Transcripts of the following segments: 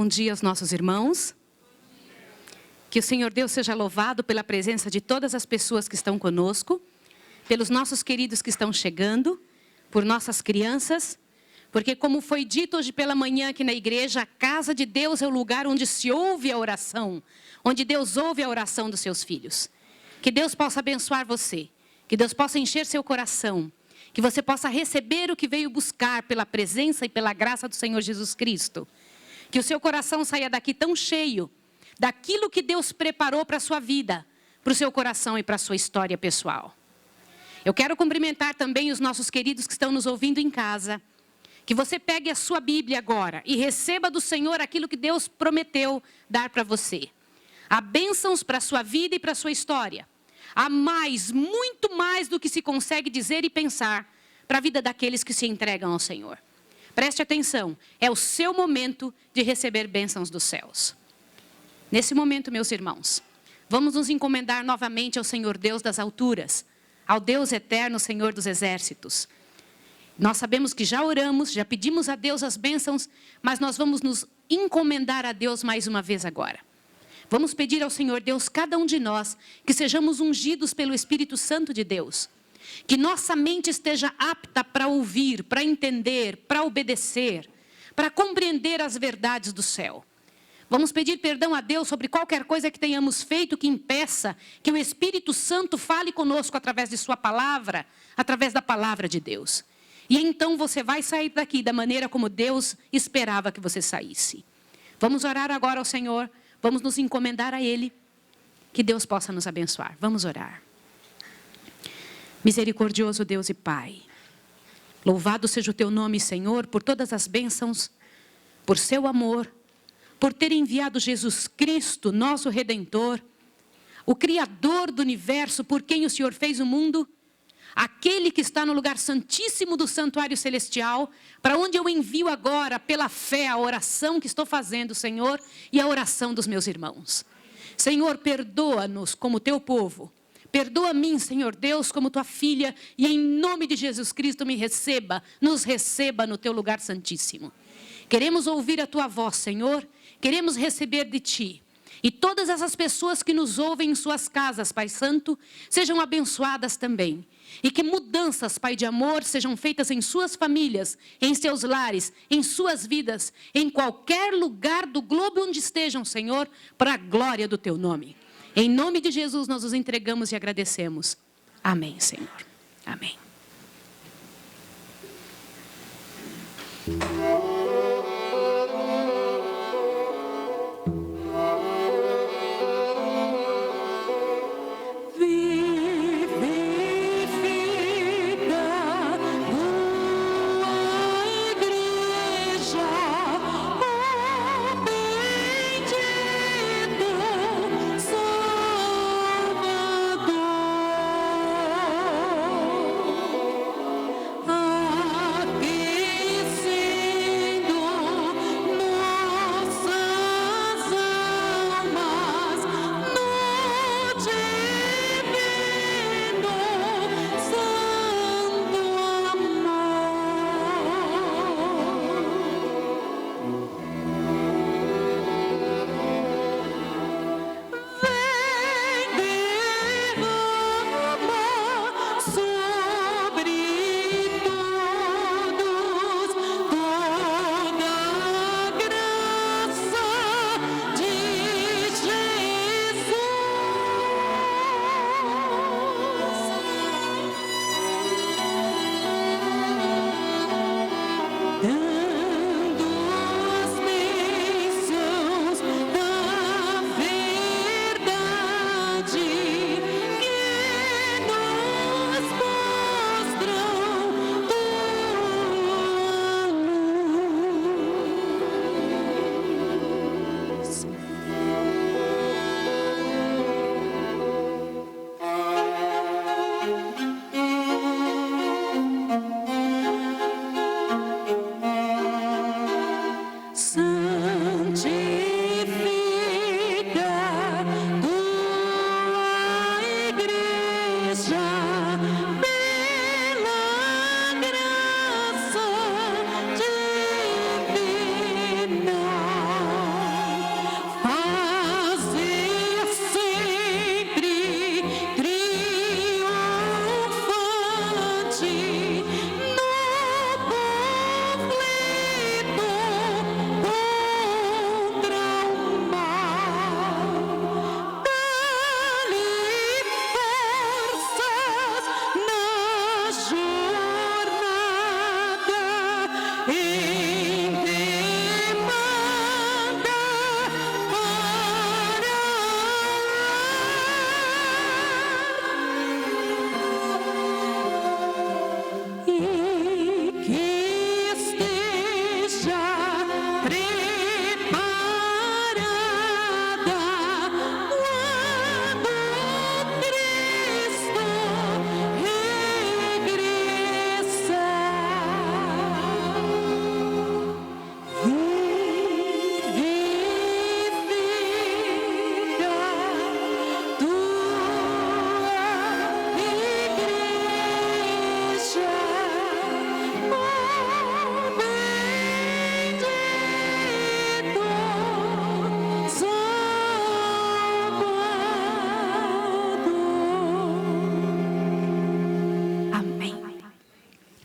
Bom dia aos nossos irmãos. Que o Senhor Deus seja louvado pela presença de todas as pessoas que estão conosco, pelos nossos queridos que estão chegando, por nossas crianças, porque como foi dito hoje pela manhã aqui na igreja, a casa de Deus é o lugar onde se ouve a oração, onde Deus ouve a oração dos seus filhos. Que Deus possa abençoar você, que Deus possa encher seu coração, que você possa receber o que veio buscar pela presença e pela graça do Senhor Jesus Cristo. Que o seu coração saia daqui tão cheio daquilo que Deus preparou para a sua vida, para o seu coração e para a sua história pessoal. Eu quero cumprimentar também os nossos queridos que estão nos ouvindo em casa. Que você pegue a sua Bíblia agora e receba do Senhor aquilo que Deus prometeu dar para você. Há bênçãos para a sua vida e para a sua história. Há mais, muito mais do que se consegue dizer e pensar para a vida daqueles que se entregam ao Senhor. Preste atenção, é o seu momento de receber bênçãos dos céus. Nesse momento, meus irmãos, vamos nos encomendar novamente ao Senhor Deus das alturas, ao Deus eterno, Senhor dos exércitos. Nós sabemos que já oramos, já pedimos a Deus as bênçãos, mas nós vamos nos encomendar a Deus mais uma vez agora. Vamos pedir ao Senhor Deus, cada um de nós, que sejamos ungidos pelo Espírito Santo de Deus. Que nossa mente esteja apta para ouvir, para entender, para obedecer, para compreender as verdades do céu. Vamos pedir perdão a Deus sobre qualquer coisa que tenhamos feito que impeça que o Espírito Santo fale conosco através de sua palavra, através da palavra de Deus. E então você vai sair daqui da maneira como Deus esperava que você saísse. Vamos orar agora ao Senhor, vamos nos encomendar a Ele, que Deus possa nos abençoar. Vamos orar. Misericordioso Deus e Pai, louvado seja o Teu nome, Senhor, por todas as bênçãos, por Seu amor, por ter enviado Jesus Cristo, nosso Redentor, o Criador do universo, por quem o Senhor fez o mundo, aquele que está no lugar santíssimo do santuário celestial, para onde eu envio agora, pela fé, a oração que estou fazendo, Senhor, e a oração dos meus irmãos. Senhor, perdoa-nos como Teu povo. Perdoa a mim, Senhor Deus, como Tua filha, e em nome de Jesus Cristo nos receba no Teu lugar santíssimo. Queremos ouvir a Tua voz, Senhor, queremos receber de Ti. E todas essas pessoas que nos ouvem em suas casas, Pai Santo, sejam abençoadas também. E que mudanças, Pai de amor, sejam feitas em suas famílias, em seus lares, em suas vidas, em qualquer lugar do globo onde estejam, Senhor, para a glória do Teu nome. Em nome de Jesus nós os entregamos e agradecemos. Amém, Senhor. Amém.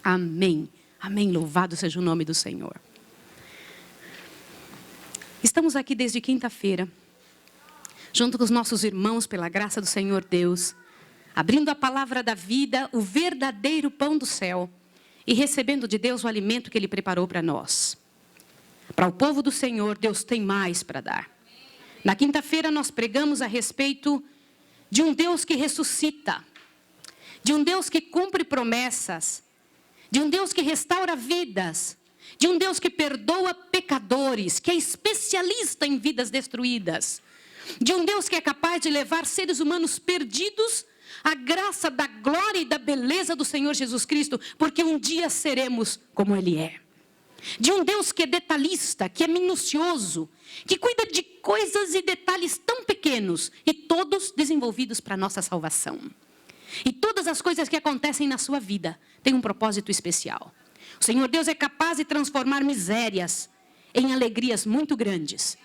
Amém. Amém. Louvado seja o nome do Senhor. Estamos aqui desde quinta-feira, junto com os nossos irmãos, pela graça do Senhor Deus, abrindo a palavra da vida, o verdadeiro pão do céu, e recebendo de Deus o alimento que Ele preparou para nós. Para o povo do Senhor, Deus tem mais para dar. Na quinta-feira nós pregamos a respeito de um Deus que ressuscita, de um Deus que cumpre promessas, de um Deus que restaura vidas, de um Deus que perdoa pecadores, que é especialista em vidas destruídas, de um Deus que é capaz de levar seres humanos perdidos à graça da glória e da beleza do Senhor Jesus Cristo, porque um dia seremos como Ele é. De um Deus que é detalhista, que é minucioso, que cuida de coisas e detalhes tão pequenos e todos desenvolvidos para a nossa salvação. E todas as coisas que acontecem na sua vida têm um propósito especial. O Senhor Deus é capaz de transformar misérias em alegrias muito grandes.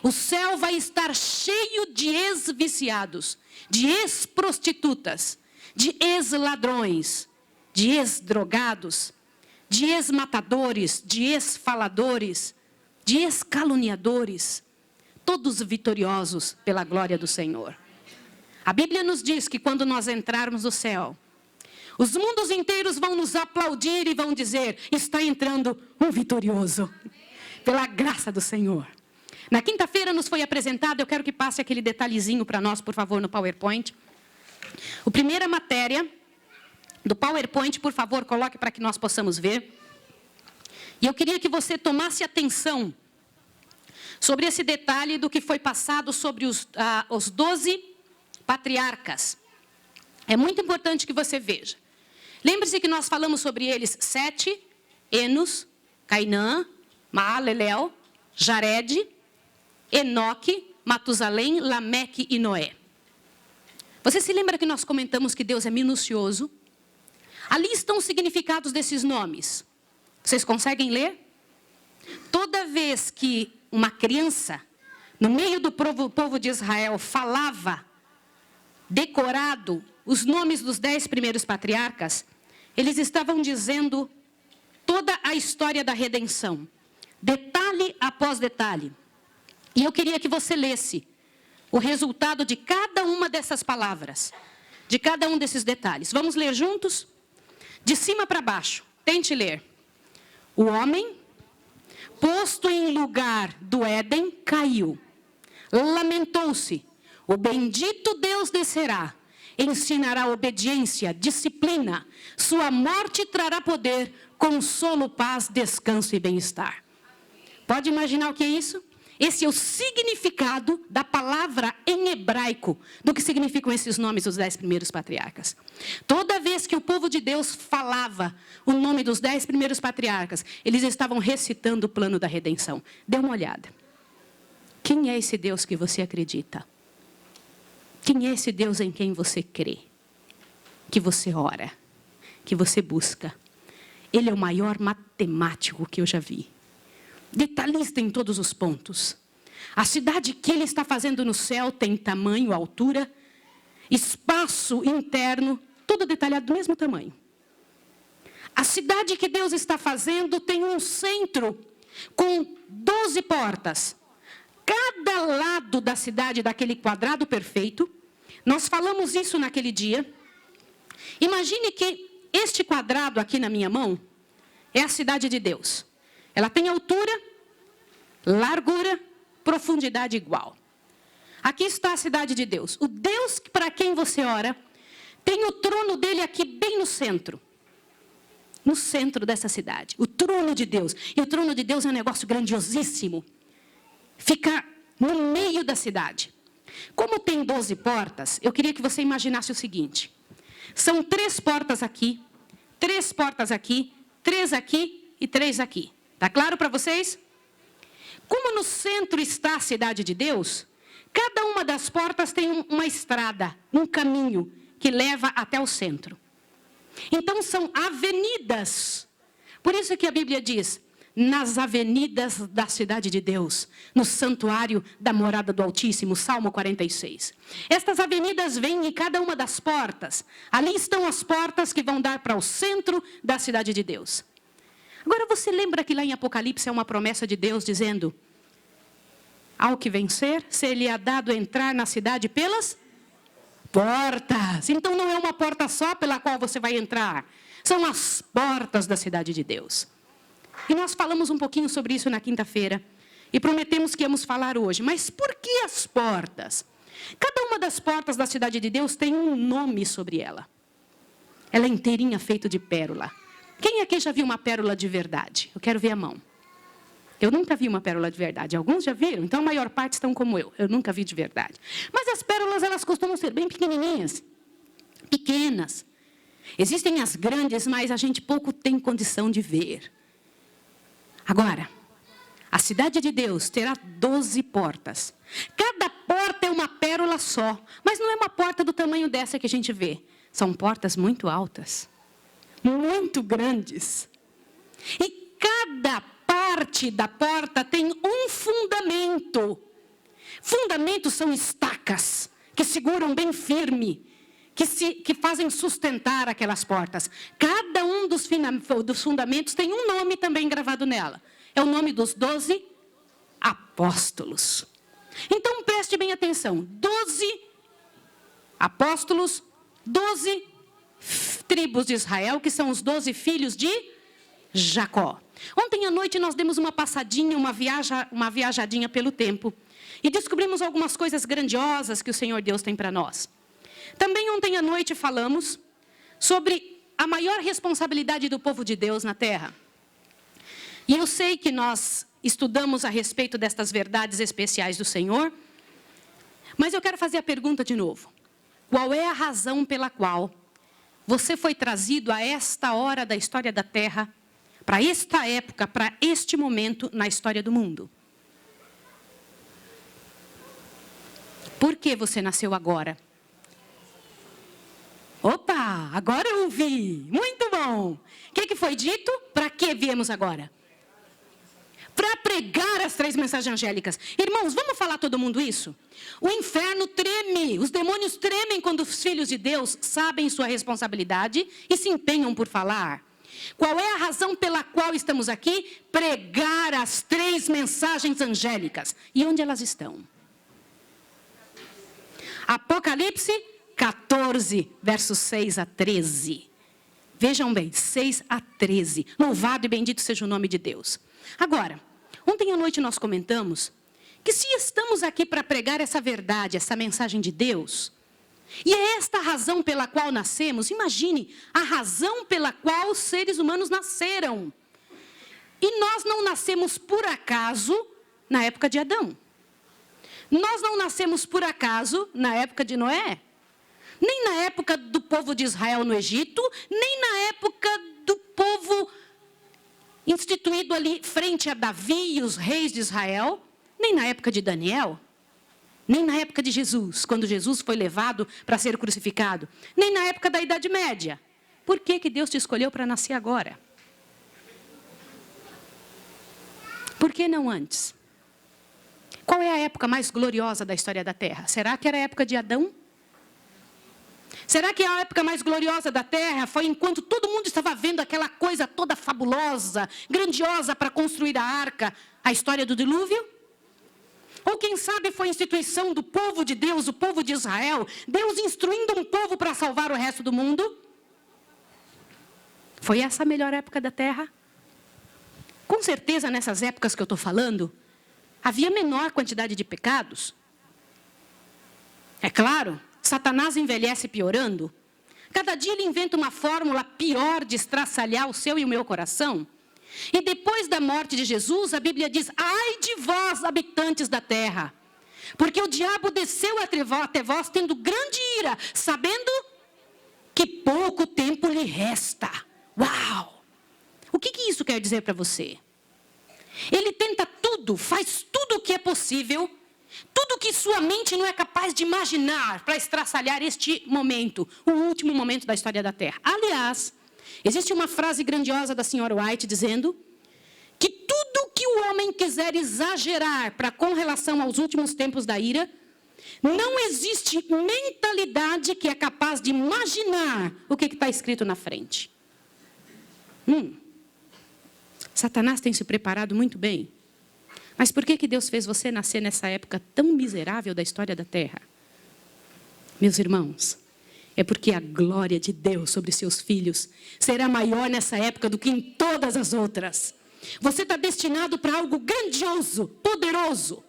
O céu vai estar cheio de ex-viciados, de ex-prostitutas, de ex-ladrões, de ex-drogados, de ex-matadores, de ex-faladores, de ex-caluniadores, todos vitoriosos pela glória do Senhor. A Bíblia nos diz que quando nós entrarmos no céu, os mundos inteiros vão nos aplaudir e vão dizer, está entrando um vitorioso, pela graça do Senhor. Na quinta-feira nos foi apresentado, eu quero que passe aquele detalhezinho para nós, por favor, no PowerPoint. A primeira matéria do PowerPoint, por favor, coloque para que nós possamos ver. E eu queria que você tomasse atenção sobre esse detalhe do que foi passado sobre os 12 patriarcas. É muito importante que você veja. Lembre-se que nós falamos sobre eles: Sete, Enos, Cainã, Maalalel, Jared, Enoque, Matusalém, Lameque e Noé. Você se lembra que nós comentamos que Deus é minucioso? Ali estão os significados desses nomes. Vocês conseguem ler? Toda vez que uma criança, no meio do povo de Israel, falava, decorado, os nomes dos 10 primeiros patriarcas, eles estavam dizendo toda a história da redenção, detalhe após detalhe. E eu queria que você lesse o resultado de cada uma dessas palavras, de cada um desses detalhes. Vamos ler juntos? De cima para baixo, tente ler. O homem, posto em lugar do Éden, caiu. Lamentou-se. O bendito Deus descerá, ensinará obediência, disciplina. Sua morte trará poder, consolo, paz, descanso e bem-estar. Pode imaginar o que é isso? Esse é o significado da palavra em hebraico, do que significam esses nomes dos 10 primeiros patriarcas. Toda vez que o povo de Deus falava o nome dos 10 primeiros patriarcas, eles estavam recitando o plano da redenção. Dê uma olhada. Quem é esse Deus que você acredita? Quem é esse Deus em quem você crê? Que você ora, que você busca? Ele é o maior matemático que eu já vi. Detalhista em todos os pontos. A cidade que Ele está fazendo no céu tem tamanho, altura, espaço interno, tudo detalhado do mesmo tamanho. A cidade que Deus está fazendo tem um centro com 12 portas. Cada lado da cidade, daquele quadrado perfeito, nós falamos isso naquele dia. Imagine que este quadrado aqui na minha mão é a cidade de Deus. Ela tem altura, largura, profundidade igual. Aqui está a cidade de Deus. O Deus para quem você ora tem o trono dele aqui bem no centro. No centro dessa cidade. O trono de Deus. E o trono de Deus é um negócio grandiosíssimo. Fica no meio da cidade. Como tem 12 portas, eu queria que você imaginasse o seguinte. São 3 portas aqui, 3 portas aqui, 3 aqui e 3 aqui. Está claro para vocês? Como no centro está a cidade de Deus, cada uma das portas tem uma estrada, um caminho que leva até o centro. Então são avenidas. Por isso que a Bíblia diz, nas avenidas da cidade de Deus, no santuário da morada do Altíssimo, Salmo 46. Estas avenidas vêm em cada uma das portas. Ali estão as portas que vão dar para o centro da cidade de Deus. Agora você lembra que lá em Apocalipse é uma promessa de Deus dizendo: ao que vencer, ser-lhe-á dado entrar na cidade pelas portas. Então não é uma porta só pela qual você vai entrar. São as portas da cidade de Deus. E nós falamos um pouquinho sobre isso na quinta-feira. E prometemos que íamos falar hoje. Mas por que as portas? Cada uma das portas da cidade de Deus tem um nome sobre ela. Ela é inteirinha feita de pérola. Quem aqui já viu uma pérola de verdade? Eu quero ver a mão. Eu nunca vi uma pérola de verdade. Alguns já viram? Então a maior parte estão como eu. Eu nunca vi de verdade. Mas as pérolas, elas costumam ser bem pequenininhas. Pequenas. Existem as grandes, mas a gente pouco tem condição de ver. Agora, a cidade de Deus terá 12 portas. Cada porta é uma pérola só. Mas não é uma porta do tamanho dessa que a gente vê. São portas muito altas. Muito grandes. E cada parte da porta tem um fundamento. Fundamentos são estacas que seguram bem firme, que fazem sustentar aquelas portas. Cada um dos fundamentos tem um nome também gravado nela. É o nome dos 12 apóstolos. Então preste bem atenção. 12 apóstolos, 12 tribos de Israel, que são os 12 filhos de Jacó. Ontem à noite nós demos uma passadinha, uma viajadinha pelo tempo. E descobrimos algumas coisas grandiosas que o Senhor Deus tem para nós. Também ontem à noite falamos sobre a maior responsabilidade do povo de Deus na terra. E eu sei que nós estudamos a respeito destas verdades especiais do Senhor. Mas eu quero fazer a pergunta de novo. Qual é a razão pela qual você foi trazido a esta hora da história da terra, para esta época, para este momento na história do mundo? Por que você nasceu agora? Opa, agora eu ouvi. Muito bom. O que foi dito? Para que viemos agora? Para pregar as 3 mensagens angélicas. Irmãos, vamos falar todo mundo isso? O inferno treme, os demônios tremem quando os filhos de Deus sabem sua responsabilidade e se empenham por falar. Qual é a razão pela qual estamos aqui? Pregar as 3 mensagens angélicas. E onde elas estão? Apocalipse 14, versos 6 a 13. Vejam bem, 6 a 13. Louvado e bendito seja o nome de Deus. Agora, ontem à noite nós comentamos que se estamos aqui para pregar essa verdade, essa mensagem de Deus, e é esta a razão pela qual nascemos, imagine a razão pela qual os seres humanos nasceram. E nós não nascemos por acaso na época de Adão. Nós não nascemos por acaso na época de Noé. Nem na época do povo de Israel no Egito, nem na época do povo instituído ali frente a Davi e os reis de Israel, nem na época de Daniel, nem na época de Jesus, quando Jesus foi levado para ser crucificado, nem na época da Idade Média. Por que Deus te escolheu para nascer agora? Por que não antes? Qual é a época mais gloriosa da história da Terra? Será que era a época de Adão? Será que a época mais gloriosa da Terra foi enquanto todo mundo estava vendo aquela coisa toda fabulosa, grandiosa para construir a arca, a história do dilúvio? Ou quem sabe foi a instituição do povo de Deus, o povo de Israel, Deus instruindo um povo para salvar o resto do mundo? Foi essa a melhor época da Terra? Com certeza, nessas épocas que eu estou falando, havia menor quantidade de pecados. É claro, Satanás envelhece piorando. Cada dia ele inventa uma fórmula pior de estraçalhar o seu e o meu coração. E depois da morte de Jesus, a Bíblia diz: ai de vós, habitantes da terra, porque o diabo desceu até vós tendo grande ira, sabendo que pouco tempo lhe resta. Uau! O que isso quer dizer para você? Ele tenta tudo, faz tudo o que é possível, tudo que sua mente não é capaz de imaginar para estraçalhar este momento, o último momento da história da Terra. Aliás, existe uma frase grandiosa da senhora White dizendo que tudo o homem quiser exagerar com relação aos últimos tempos da ira, não existe mentalidade que é capaz de imaginar o que está escrito na frente. Satanás tem se preparado muito bem. Mas por que Deus fez você nascer nessa época tão miserável da história da terra? Meus irmãos, é porque a glória de Deus sobre seus filhos será maior nessa época do que em todas as outras. Você está destinado para algo grandioso, poderoso.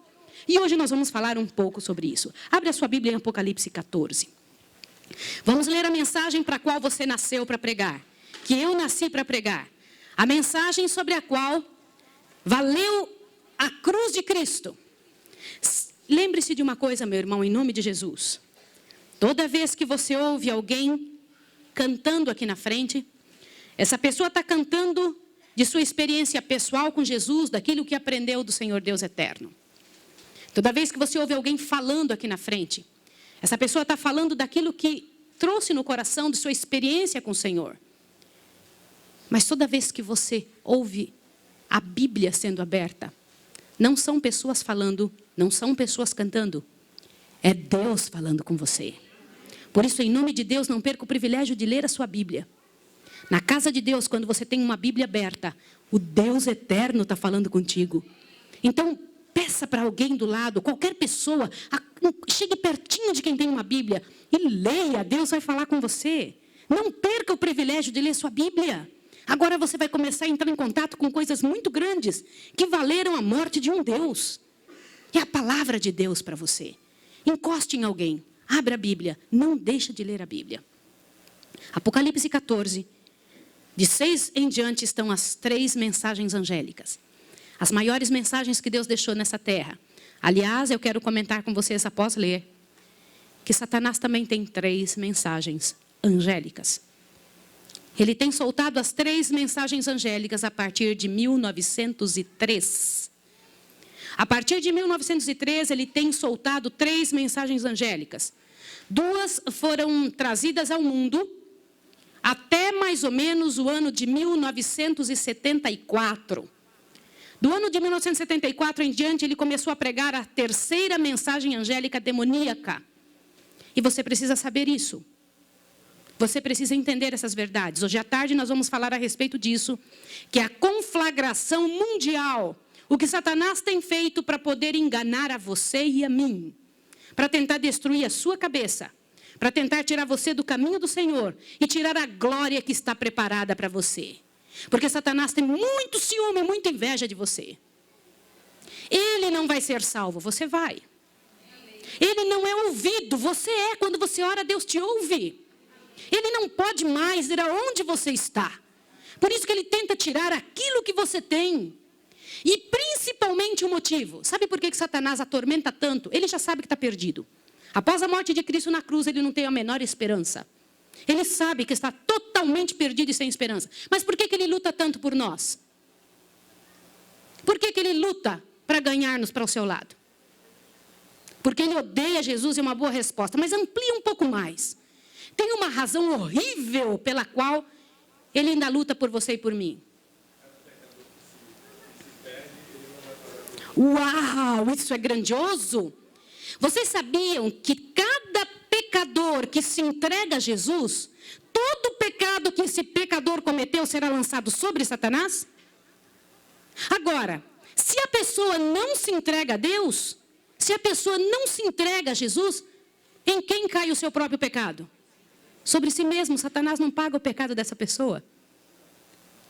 E hoje nós vamos falar um pouco sobre isso. Abre a sua Bíblia em Apocalipse 14. Vamos ler a mensagem para a qual você nasceu para pregar. Que eu nasci para pregar. A mensagem sobre a qual valeu a cruz de Cristo. Lembre-se de uma coisa, meu irmão, em nome de Jesus. Toda vez que você ouve alguém cantando aqui na frente, essa pessoa está cantando de sua experiência pessoal com Jesus, daquilo que aprendeu do Senhor Deus eterno. Toda vez que você ouve alguém falando aqui na frente, essa pessoa está falando daquilo que trouxe no coração de sua experiência com o Senhor. Mas toda vez que você ouve a Bíblia sendo aberta, não são pessoas falando, não são pessoas cantando, é Deus falando com você. Por isso, em nome de Deus, não perca o privilégio de ler a sua Bíblia. Na casa de Deus, quando você tem uma Bíblia aberta, o Deus eterno está falando contigo. Então, peça para alguém do lado, qualquer pessoa, chegue pertinho de quem tem uma Bíblia e leia, Deus vai falar com você. Não perca o privilégio de ler sua Bíblia. Agora você vai começar a entrar em contato com coisas muito grandes que valeram a morte de um Deus. É a palavra de Deus para você. Encoste em alguém, abra a Bíblia, não deixe de ler a Bíblia. Apocalipse 14, de 6 em diante estão as 3 mensagens angélicas. As maiores mensagens que Deus deixou nessa terra. Aliás, eu quero comentar com vocês após ler, que Satanás também tem 3 mensagens angélicas. Ele tem soltado as 3 mensagens angélicas a partir de 1903. A partir de 1903, ele tem soltado 3 mensagens angélicas. 2 foram trazidas ao mundo até mais ou menos o ano de 1974. Do ano de 1974 em diante, ele começou a pregar a 3ª mensagem angélica demoníaca. E você precisa saber isso. Você precisa entender essas verdades. Hoje à tarde nós vamos falar a respeito disso, que é a conflagração mundial. O que Satanás tem feito para poder enganar a você e a mim. Para tentar destruir a sua cabeça. Para tentar tirar você do caminho do Senhor. E tirar a glória que está preparada para você. Porque Satanás tem muito ciúme, muita inveja de você. Ele não vai ser salvo, você vai. Ele não é ouvido, você é. Quando você ora, Deus te ouve. Ele não pode mais ir aonde você está. Por isso que ele tenta tirar aquilo que você tem. E principalmente o motivo. Sabe por que Satanás atormenta tanto? Ele já sabe que está perdido. Após a morte de Cristo na cruz, ele não tem a menor esperança. Ele sabe que está totalmente perdido e sem esperança. Mas por que ele luta tanto por nós? Por que ele luta para ganhar-nos para o seu lado? Porque ele odeia Jesus, é uma boa resposta. Mas amplia um pouco mais. Tem uma razão horrível pela qual ele ainda luta por você e por mim. Uau, isso é grandioso! Vocês sabiam que cada pecador que se entrega a Jesus, todo pecado que esse pecador cometeu será lançado sobre Satanás? Agora, se a pessoa não se entrega a Deus, se a pessoa não se entrega a Jesus, em quem cai o seu próprio pecado? Sobre si mesmo. Satanás não paga o pecado dessa pessoa.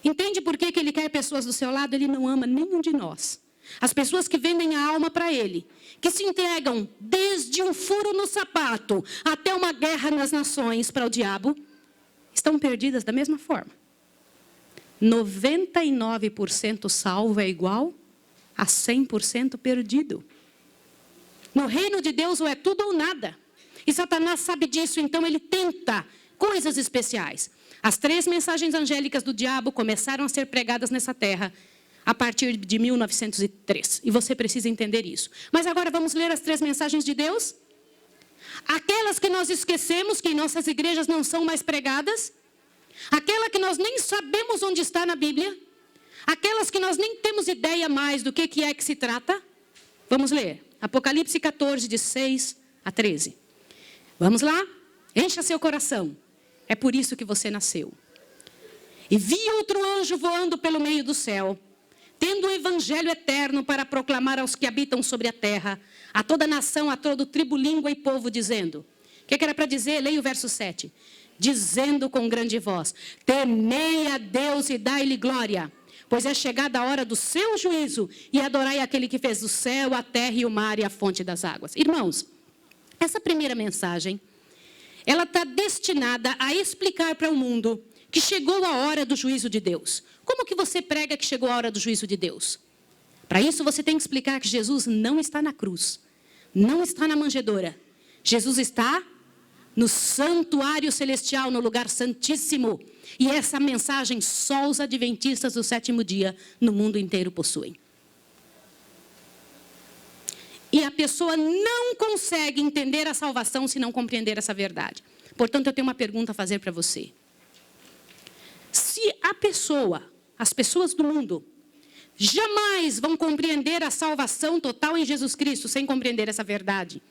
Entende por que ele quer pessoas do seu lado? Ele não ama nenhum de nós. As pessoas que vendem a alma para ele, que se entregam desde um furo no sapato até uma guerra nas nações para o diabo, estão perdidas da mesma forma. 99% salvo é igual a 100% perdido. No reino de Deus ou é tudo ou nada. E Satanás sabe disso, então ele tenta coisas especiais. As 3 mensagens angélicas do diabo começaram a ser pregadas nessa terra a partir de 1903. E você precisa entender isso. Mas agora vamos ler as 3 mensagens de Deus? Aquelas que nós esquecemos que em nossas igrejas não são mais pregadas. Aquela que nós nem sabemos onde está na Bíblia. aquelas que nós nem temos ideia mais do que é que se trata. Vamos ler. Apocalipse 14, de 6 a 13. Vamos lá? Encha seu coração. É por isso que você nasceu. E vi outro anjo voando pelo meio do céu, tendo o evangelho eterno para proclamar aos que habitam sobre a terra, a toda nação, a todo tribo, língua e povo, dizendo. O que era para dizer? Leia o verso 7. Dizendo com grande voz: temei a Deus e dai-lhe glória, pois é chegada a hora do seu juízo, e adorai aquele que fez o céu, a terra e o mar e a fonte das águas. Irmãos, essa primeira mensagem, ela está destinada a explicar para o mundo que chegou a hora do juízo de Deus. Como que você prega que chegou a hora do juízo de Deus? Para isso você tem que explicar que Jesus não está na cruz, não está na manjedoura. Jesus está no santuário celestial, no lugar santíssimo. E essa mensagem só os adventistas do sétimo dia no mundo inteiro possuem. E a pessoa não consegue entender a salvação se não compreender essa verdade. Portanto, eu tenho uma pergunta a fazer para você. Se as pessoas do mundo, jamais vão compreender a salvação total em Jesus Cristo sem compreender essa verdade,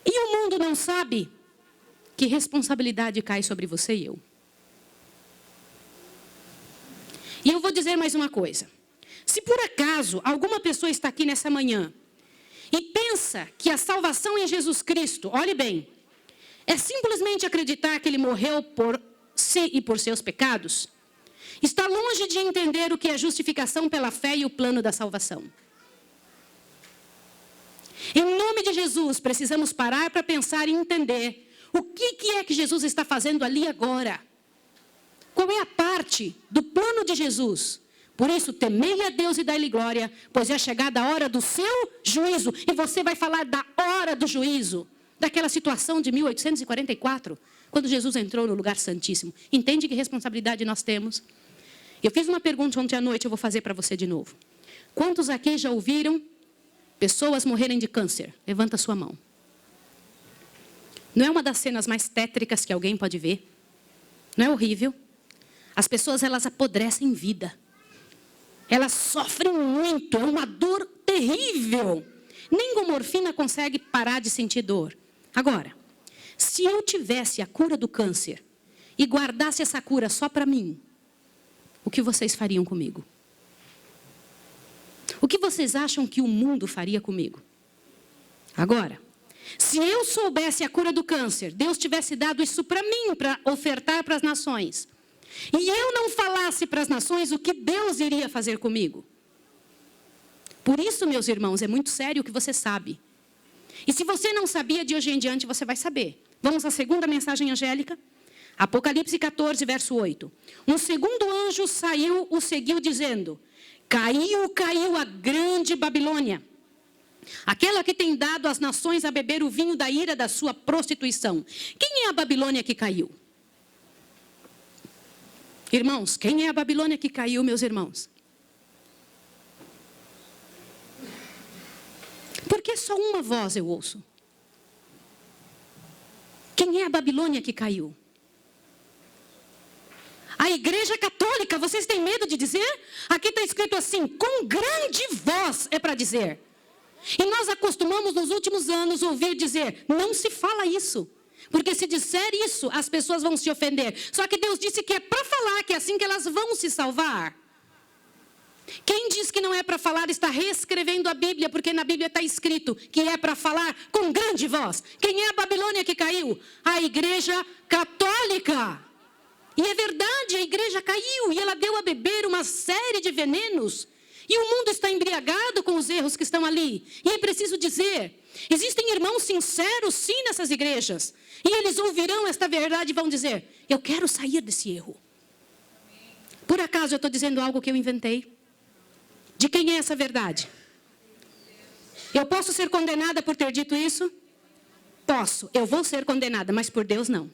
e o mundo não sabe, que responsabilidade cai sobre você e eu? E eu vou dizer mais uma coisa. Se por acaso alguma pessoa está aqui nessa manhã e pensa que a salvação em Jesus Cristo, olhe bem, é simplesmente acreditar que Ele morreu por si e por seus pecados, está longe de entender o que é justificação pela fé e o plano da salvação. Em nome de Jesus, precisamos parar para pensar e entender o que é que Jesus está fazendo ali agora. Qual é a parte do plano de Jesus? Por isso, temei a Deus e dai-lhe glória, pois é chegada a hora do seu juízo. E você vai falar da hora do juízo, daquela situação de 1844, quando Jesus entrou no lugar santíssimo. Entende que responsabilidade nós temos? Eu fiz uma pergunta ontem à noite, eu vou fazer para você de novo. Quantos aqui já ouviram pessoas morrerem de câncer? Levanta a sua mão. Não é uma das cenas mais tétricas que alguém pode ver? Não é horrível? As pessoas, elas apodrecem em vida. Elas sofrem muito, é uma dor terrível. Nem com morfina consegue parar de sentir dor. Agora, se eu tivesse a cura do câncer e guardasse essa cura só para mim, o que vocês fariam comigo? O que vocês acham que o mundo faria comigo? Agora, se eu soubesse a cura do câncer, Deus tivesse dado isso para mim, para ofertar para as nações, e eu não falasse para as nações, o que Deus iria fazer comigo? Por isso, meus irmãos, é muito sério o que você sabe. E se você não sabia, de hoje em diante você vai saber. Vamos à segunda mensagem angélica? Apocalipse 14, verso 8. Um segundo anjo o seguiu dizendo: caiu, caiu a grande Babilônia, aquela que tem dado às nações a beber o vinho da ira da sua prostituição. Quem é a Babilônia que caiu? Irmãos, quem é a Babilônia que caiu, meus irmãos? Porque só uma voz eu ouço. Quem é a Babilônia que caiu? A Igreja Católica, vocês têm medo de dizer? Aqui está escrito assim, com grande voz é para dizer. E nós acostumamos nos últimos anos ouvir dizer, não se fala isso. Porque se disser isso, as pessoas vão se ofender. Só que Deus disse que é para falar, que é assim que elas vão se salvar. Quem diz que não é para falar está reescrevendo a Bíblia, porque na Bíblia está escrito que é para falar com grande voz. Quem é a Babilônia que caiu? A Igreja Católica. E é verdade, a igreja caiu e ela deu a beber uma série de venenos. E o mundo está embriagado com os erros que estão ali. E é preciso dizer, existem irmãos sinceros sim nessas igrejas. E eles ouvirão esta verdade e vão dizer, eu quero sair desse erro. Por acaso eu estou dizendo algo que eu inventei? De quem é essa verdade? Eu posso ser condenada por ter dito isso? Posso, eu vou ser condenada, mas por Deus não.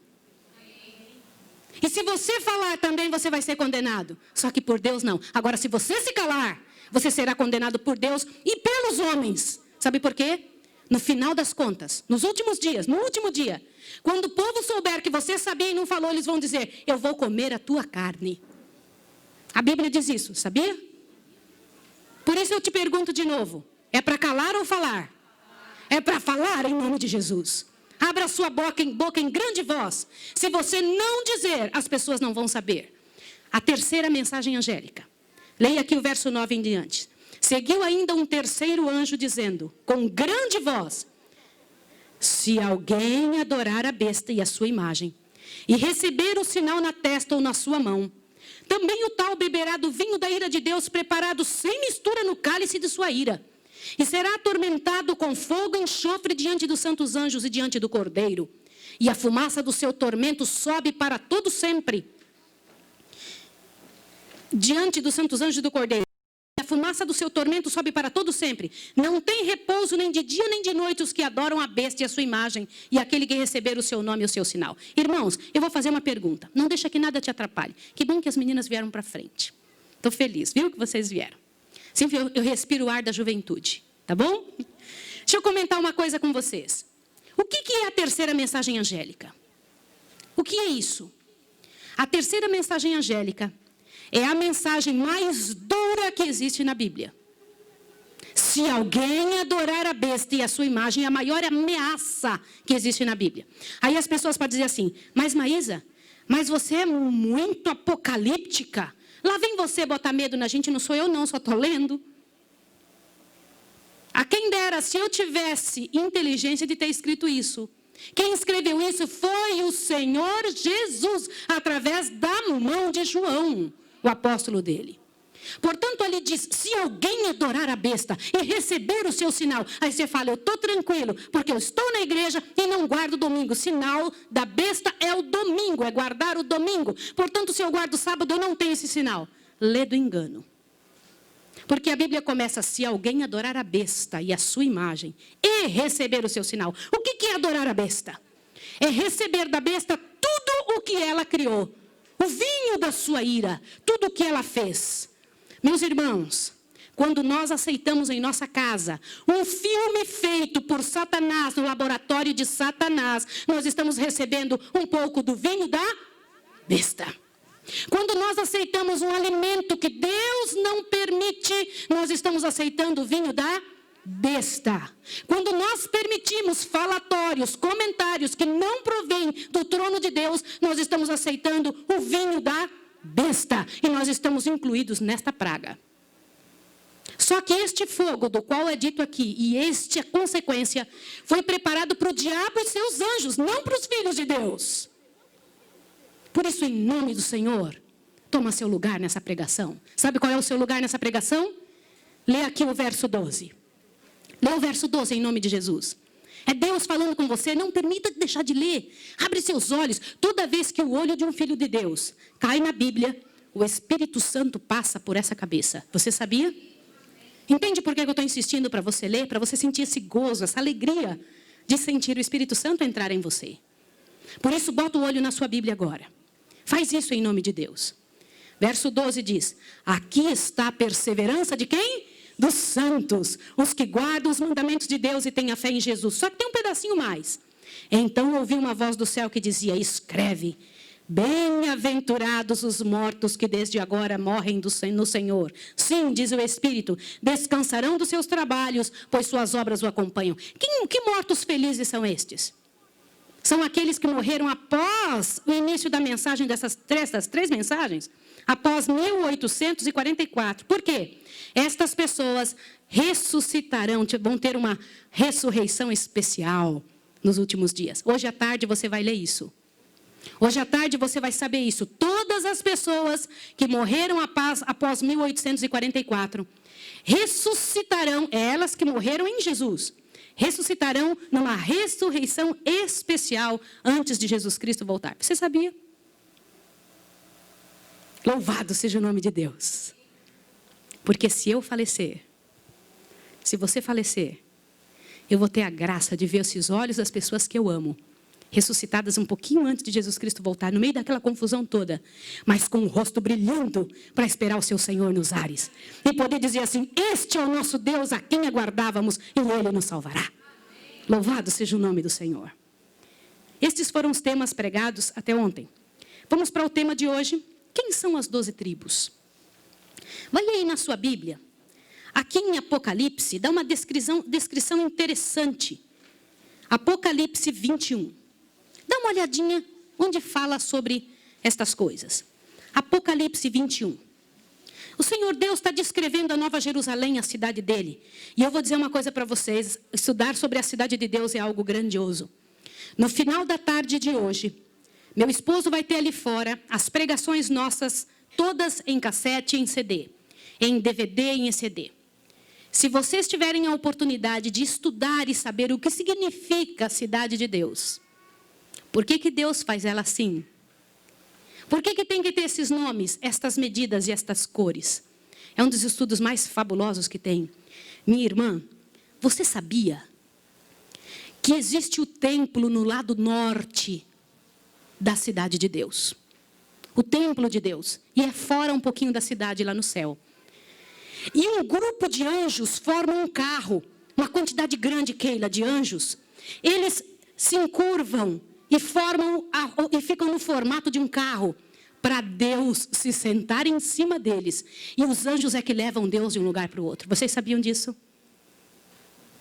E se você falar também, você vai ser condenado. Só que por Deus não. Agora, se você se calar, você será condenado por Deus e pelos homens. Sabe por quê? No final das contas, nos últimos dias, no último dia, quando o povo souber que você sabia e não falou, eles vão dizer, eu vou comer a tua carne. A Bíblia diz isso, sabia? Por isso eu te pergunto de novo, é para calar ou falar? É para falar em nome de Jesus. Abra sua boca em grande voz. Se você não dizer, as pessoas não vão saber. A terceira mensagem angélica. Leia aqui o verso 9 em diante. Seguiu ainda um terceiro anjo dizendo, com grande voz, se alguém adorar a besta e a sua imagem, e receber o sinal na testa ou na sua mão, também o tal beberá do vinho da ira de Deus, preparado sem mistura no cálice de sua ira, e será atormentado com fogo e enxofre diante dos santos anjos e diante do Cordeiro. E a fumaça do seu tormento sobe para todo sempre. Diante dos santos anjos do Cordeiro. A fumaça do seu tormento sobe para todo sempre. Não tem repouso nem de dia nem de noite os que adoram a besta e a sua imagem, e aquele que receber o seu nome e o seu sinal. Irmãos, eu vou fazer uma pergunta. Não deixa que nada te atrapalhe. Que bom que as meninas vieram para frente. Estou feliz, viu que vocês vieram. Sempre eu respiro o ar da juventude, tá bom? Deixa eu comentar uma coisa com vocês. O que é a terceira mensagem angélica? O que é isso? A terceira mensagem angélica é a mensagem mais dura que existe na Bíblia. Se alguém adorar a besta e a sua imagem, é a maior ameaça que existe na Bíblia. Aí as pessoas podem dizer assim, mas Maísa, mas você é muito apocalíptica. Lá vem você botar medo na gente, não sou eu não, só estou lendo. A quem dera, se eu tivesse inteligência de ter escrito isso. Quem escreveu isso foi o Senhor Jesus, através da mão de João, o apóstolo dele. Portanto, ali diz, se alguém adorar a besta e receber o seu sinal, aí você fala, eu estou tranquilo, porque eu estou na igreja e não guardo o domingo. O sinal da besta é o domingo, é guardar o domingo. Portanto, se eu guardo o sábado, eu não tenho esse sinal. Lê do engano. Porque a Bíblia começa, se alguém adorar a besta e a sua imagem e receber o seu sinal. O que é adorar a besta? É receber da besta tudo o que ela criou. O vinho da sua ira, tudo o que ela fez. Meus irmãos, quando nós aceitamos em nossa casa um filme feito por Satanás, no laboratório de Satanás, nós estamos recebendo um pouco do vinho da besta. Quando nós aceitamos um alimento que Deus não permite, nós estamos aceitando o vinho da besta. Quando nós permitimos falatórios, comentários que não provêm do trono de Deus, nós estamos aceitando o vinho da besta. E nós estamos incluídos nesta praga. Só que este fogo, do qual é dito aqui, e esta consequência, foi preparado para o diabo e seus anjos, não para os filhos de Deus. Por isso, em nome do Senhor, toma seu lugar nessa pregação. Sabe qual é o seu lugar nessa pregação? Lê aqui o verso 12. Lê o verso 12 em nome de Jesus. É Deus falando com você, não permita deixar de ler. Abre seus olhos. Toda vez que o olho de um filho de Deus cai na Bíblia, o Espírito Santo passa por essa cabeça. Você sabia? Entende por que eu estou insistindo para você ler? Para você sentir esse gozo, essa alegria de sentir o Espírito Santo entrar em você. Por isso, bota o olho na sua Bíblia agora. Faz isso em nome de Deus. Verso 12 diz, aqui está a perseverança de quem? Dos santos, os que guardam os mandamentos de Deus e têm a fé em Jesus. Só que tem um pedacinho mais. Então ouvi uma voz do céu que dizia, escreve, bem-aventurados os mortos que desde agora morrem no Senhor. Sim, diz o Espírito, descansarão dos seus trabalhos, pois suas obras o acompanham. Que mortos felizes são estes? São aqueles que morreram após o início da mensagem dessas três mensagens, após 1844. Por quê? Estas pessoas ressuscitarão, vão ter uma ressurreição especial nos últimos dias. Hoje à tarde você vai ler isso. Hoje à tarde você vai saber isso. Todas as pessoas que morreram após 1844 ressuscitarão, elas que morreram em Jesus, ressuscitarão numa ressurreição especial antes de Jesus Cristo voltar. Você sabia? Louvado seja o nome de Deus. Porque se eu falecer, se você falecer, eu vou ter a graça de ver esses olhos das pessoas que eu amo, ressuscitadas um pouquinho antes de Jesus Cristo voltar, no meio daquela confusão toda, mas com o rosto brilhando para esperar o seu Senhor nos ares. E poder dizer assim, este é o nosso Deus a quem aguardávamos e Ele nos salvará. Louvado seja o nome do Senhor. Estes foram os temas pregados até ontem. Vamos para o tema de hoje. Quem são as 12 tribos? Vai aí na sua Bíblia. Aqui em Apocalipse, dá uma descrição interessante. Apocalipse 21. Dá uma olhadinha onde fala sobre estas coisas. Apocalipse 21. O Senhor Deus está descrevendo a Nova Jerusalém, a cidade dele. E eu vou dizer uma coisa para vocês. Estudar sobre a cidade de Deus é algo grandioso. No final da tarde de hoje, meu esposo vai ter ali fora as pregações nossas, todas em cassete e em CD. Em DVD e em CD. Se vocês tiverem a oportunidade de estudar e saber o que significa a cidade de Deus. Por que Deus faz ela assim? Por que tem que ter esses nomes, estas medidas e estas cores? É um dos estudos mais fabulosos que tem. Minha irmã, você sabia que existe o templo no lado norte da cidade de Deus? O templo de Deus. E é fora um pouquinho da cidade, lá no céu. E um grupo de anjos forma um carro. Uma quantidade grande, Keila, de anjos. Eles se encurvam e ficam no formato de um carro, para Deus se sentar em cima deles. E os anjos é que levam Deus de um lugar para o outro. Vocês sabiam disso?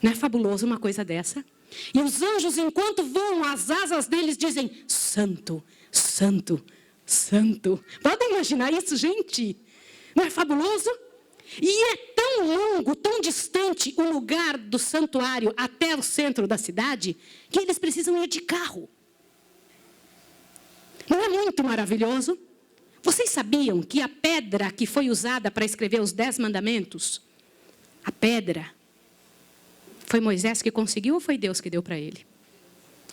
Não é fabuloso uma coisa dessa? E os anjos, enquanto voam, as asas deles dizem, santo, santo, santo. Podem imaginar isso, gente? Não é fabuloso? E é tão longo, tão distante o lugar do santuário até o centro da cidade, que eles precisam ir de carro. Não é muito maravilhoso? Vocês sabiam que a pedra que foi usada para escrever os 10 mandamentos, a pedra, foi Moisés que conseguiu ou foi Deus que deu para ele?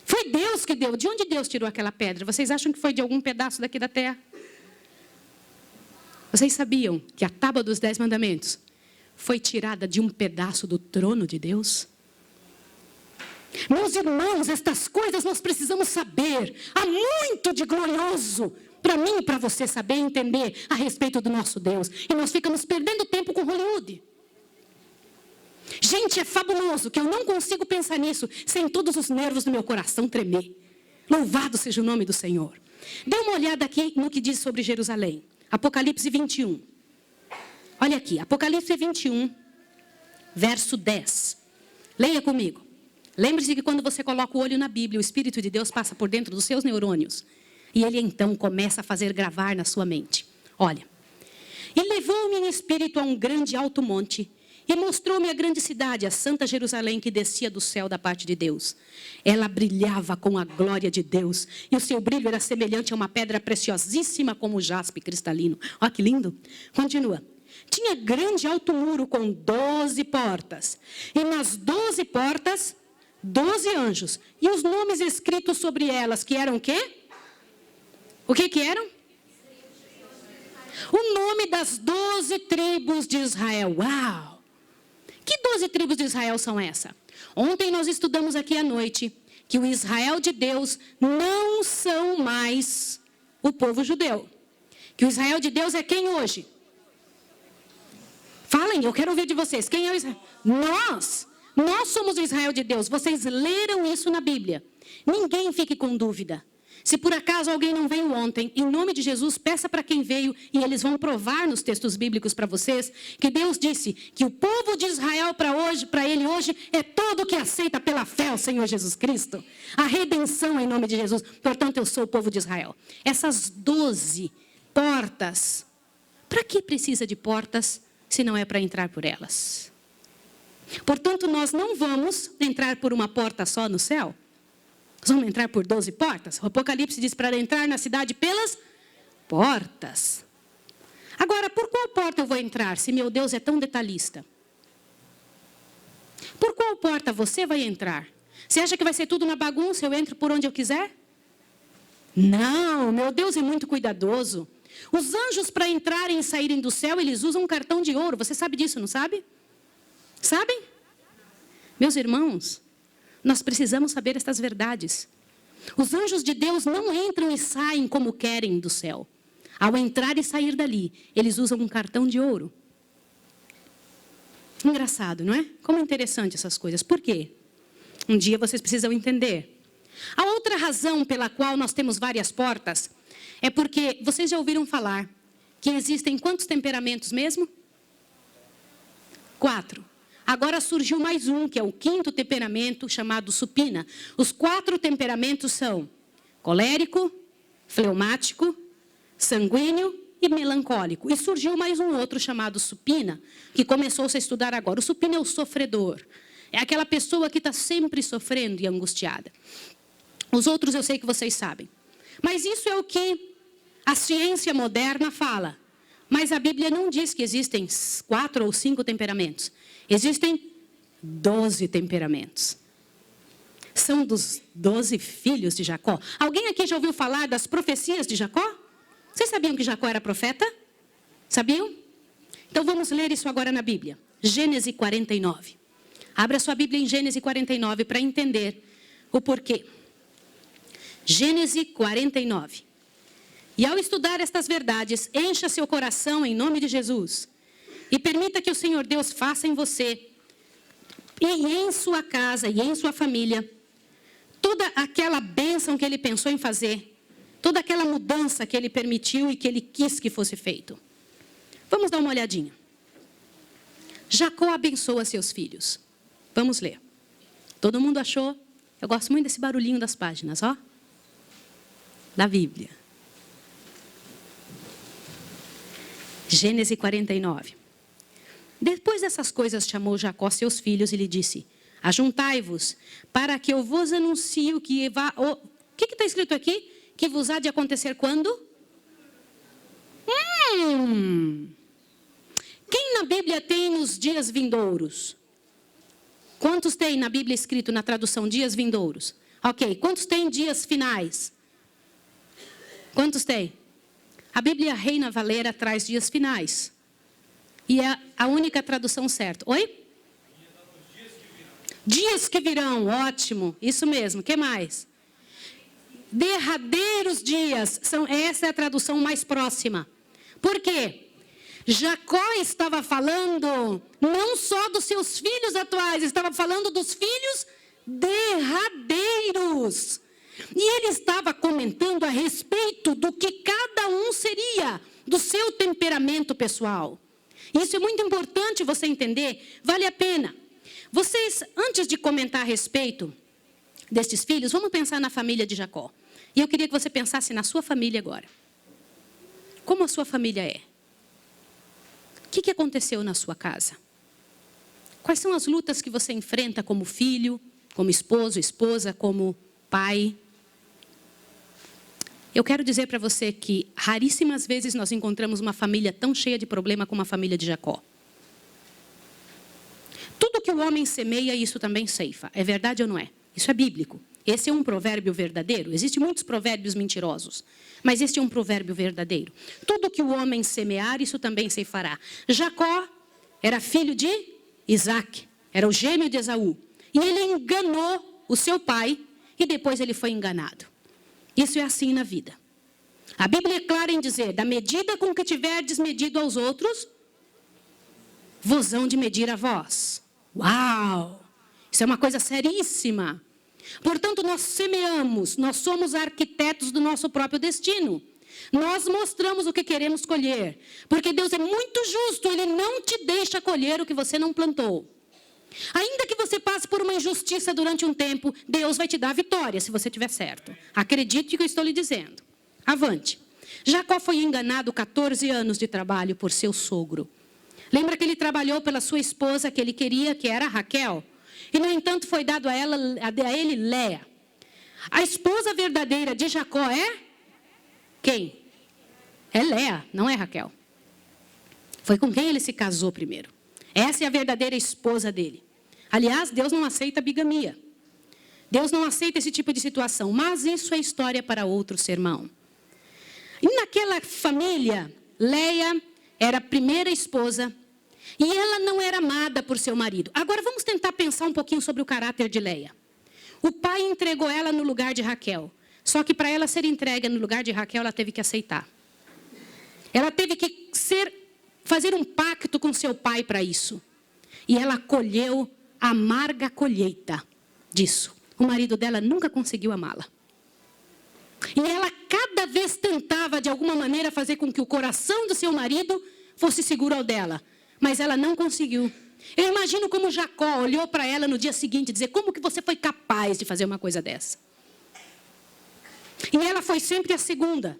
Foi Deus que deu. De onde Deus tirou aquela pedra? Vocês acham que foi de algum pedaço daqui da terra? Vocês sabiam que a tábua dos 10 mandamentos foi tirada de um pedaço do trono de Deus? Meus irmãos, estas coisas nós precisamos saber. Há muito de glorioso para mim e para você saber e entender a respeito do nosso Deus. E nós ficamos perdendo tempo com Hollywood. Gente, é fabuloso que eu não consigo pensar nisso sem todos os nervos do meu coração tremer. Louvado seja o nome do Senhor. Dê uma olhada aqui no que diz sobre Jerusalém. Apocalipse 21. Olha aqui, Apocalipse 21, verso 10. Leia comigo. Lembre-se que quando você coloca o olho na Bíblia, o Espírito de Deus passa por dentro dos seus neurônios. E ele então começa a fazer gravar na sua mente. Olha. E levou-me em espírito a um grande alto monte, e mostrou-me a grande cidade, a santa Jerusalém, que descia do céu da parte de Deus. Ela brilhava com a glória de Deus, e o seu brilho era semelhante a uma pedra preciosíssima como jaspe cristalino. Olha que lindo. Continua. Tinha grande alto muro com 12 portas, e nas 12 portas, 12 anjos, e os nomes escritos sobre elas, que eram o quê? O que eram? O nome das 12 tribos de Israel. Uau! Que 12 tribos de Israel são essas? Ontem nós estudamos aqui à noite que o Israel de Deus não são mais o povo judeu. Que o Israel de Deus é quem hoje? Falem, eu quero ouvir de vocês. Quem é o Israel? Nós somos o Israel de Deus. Vocês leram isso na Bíblia. Ninguém fique com dúvida. Se por acaso alguém não veio ontem, em nome de Jesus, peça para quem veio e eles vão provar nos textos bíblicos para vocês que Deus disse que o povo de Israel para ele hoje é todo que aceita pela fé ao Senhor Jesus Cristo. A redenção em nome de Jesus. Portanto, eu sou o povo de Israel. Essas 12 portas, para que precisa de portas se não é para entrar por elas? Portanto, nós não vamos entrar por uma porta só no céu. Nós vamos entrar por 12 portas. O Apocalipse diz para entrar na cidade pelas portas. Agora, por qual porta eu vou entrar, se meu Deus é tão detalhista? Por qual porta você vai entrar? Você acha que vai ser tudo na bagunça, eu entro por onde eu quiser? Não, meu Deus é muito cuidadoso. Os anjos, para entrarem e saírem do céu, eles usam um cartão de ouro. Você sabe disso, não sabe? Sabem? Meus irmãos, nós precisamos saber estas verdades. Os anjos de Deus não entram e saem como querem do céu. Ao entrar e sair dali, eles usam um cartão de ouro. Engraçado, não é? Como é interessante essas coisas. Por quê? Um dia vocês precisam entender. A outra razão pela qual nós temos várias portas é porque vocês já ouviram falar que existem quantos temperamentos mesmo? 4. Agora surgiu mais um, que é o 5º temperamento, chamado supina. Os 4 temperamentos são colérico, fleumático, sanguíneo e melancólico. E surgiu mais um outro chamado supina, que começou-se a estudar agora. O supina é o sofredor. É aquela pessoa que está sempre sofrendo e angustiada. Os outros eu sei que vocês sabem. Mas isso é o que a ciência moderna fala. Mas a Bíblia não diz que existem 4 ou 5 temperamentos. Existem 12 temperamentos. São dos 12 filhos de Jacó. Alguém aqui já ouviu falar das profecias de Jacó? Vocês sabiam que Jacó era profeta? Sabiam? Então vamos ler isso agora na Bíblia. Gênesis 49. Abra sua Bíblia em Gênesis 49 para entender o porquê. Gênesis 49. E ao estudar estas verdades, encha seu coração em nome de Jesus. E permita que o Senhor Deus faça em você, e em sua casa, e em sua família, toda aquela bênção que Ele pensou em fazer, toda aquela mudança que Ele permitiu e que Ele quis que fosse feito. Vamos dar uma olhadinha. Jacó abençoa seus filhos. Vamos ler. Todo mundo achou? Eu gosto muito desse barulhinho das páginas, ó. Da Bíblia. Gênesis 49. Depois dessas coisas, chamou Jacó seus filhos e lhe disse: ajuntai-vos, para que eu vos anuncie o que vai... O que está escrito aqui? Que vos há de acontecer quando? Quem na Bíblia tem os dias vindouros? Quantos tem na Bíblia escrito na tradução dias vindouros? Ok. Quantos tem dias finais? Quantos tem? A Bíblia Reina Valera traz dias finais. E é a única tradução certa. Oi? Dias que virão, ótimo. Isso mesmo. O que mais? Derradeiros dias. Essa é a tradução mais próxima. Por quê? Jacó estava falando não só dos seus filhos atuais, estava falando dos filhos derradeiros. E ele estava comentando a respeito do que cada um seria, do seu temperamento pessoal. Isso é muito importante você entender, vale a pena. Vocês, antes de comentar a respeito destes filhos, vamos pensar na família de Jacó. E eu queria que você pensasse na sua família agora. Como a sua família é? O que aconteceu na sua casa? Quais são as lutas que você enfrenta como filho, como esposo, esposa, como pai? Eu quero dizer para você que raríssimas vezes nós encontramos uma família tão cheia de problema como a família de Jacó. Tudo que o homem semeia, isso também ceifa. É verdade ou não é? Isso é bíblico. Esse é um provérbio verdadeiro. Existem muitos provérbios mentirosos, mas este é um provérbio verdadeiro. Tudo que o homem semear, isso também ceifará. Jacó era filho de Isaac, era o gêmeo de Esaú. E ele enganou o seu pai e depois ele foi enganado. Isso é assim na vida. A Bíblia é clara em dizer: da medida com que tiverdes medido aos outros, vos hão de medir a vós. Uau! Isso é uma coisa seríssima. Portanto, nós semeamos, nós somos arquitetos do nosso próprio destino. Nós mostramos o que queremos colher. Porque Deus é muito justo, Ele não te deixa colher o que você não plantou. Ainda que você passe por uma injustiça durante um tempo, Deus vai te dar a vitória, se você estiver certo. Acredite no que eu estou lhe dizendo. Avante. Jacó foi enganado 14 anos de trabalho por seu sogro. Lembra que ele trabalhou pela sua esposa que ele queria, que era Raquel? E, no entanto, foi dado a ele Léa. A esposa verdadeira de Jacó é? Quem? É Léa, não é Raquel. Foi com quem ele se casou primeiro. Essa é a verdadeira esposa dele. Aliás, Deus não aceita bigamia. Deus não aceita esse tipo de situação. Mas isso é história para outro sermão. E naquela família, Léa era a primeira esposa. E ela não era amada por seu marido. Agora vamos tentar pensar um pouquinho sobre o caráter de Léa. O pai entregou ela no lugar de Raquel. Só que para ela ser entregue no lugar de Raquel, ela teve que aceitar. Ela teve que fazer um pacto com seu pai para isso. E ela colheu a amarga colheita disso. O marido dela nunca conseguiu amá-la. E ela, cada cada vez tentava, de alguma maneira, fazer com que o coração do seu marido fosse seguro ao dela. Mas ela não conseguiu. Eu imagino como Jacó olhou para ela no dia seguinte e dizer, como que você foi capaz de fazer uma coisa dessa? E ela foi sempre a segunda.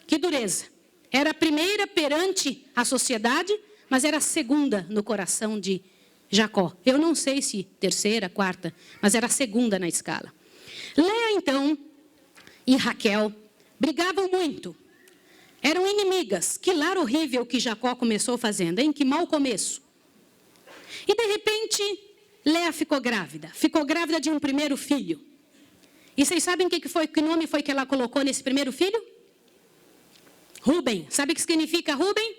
Que dureza. Era a primeira perante a sociedade, mas era a segunda no coração de Jacó. Eu não sei se terceira, quarta, mas era a segunda na escala. Léa, então, e Raquel brigavam muito. Eram inimigas. Que lar horrível que Jacó começou fazendo, hein? Que mau começo. E, de repente, Léa ficou grávida. Ficou grávida de um primeiro filho. E vocês sabem que nome foi que ela colocou nesse primeiro filho? Rúben. Sabe o que significa Rúben?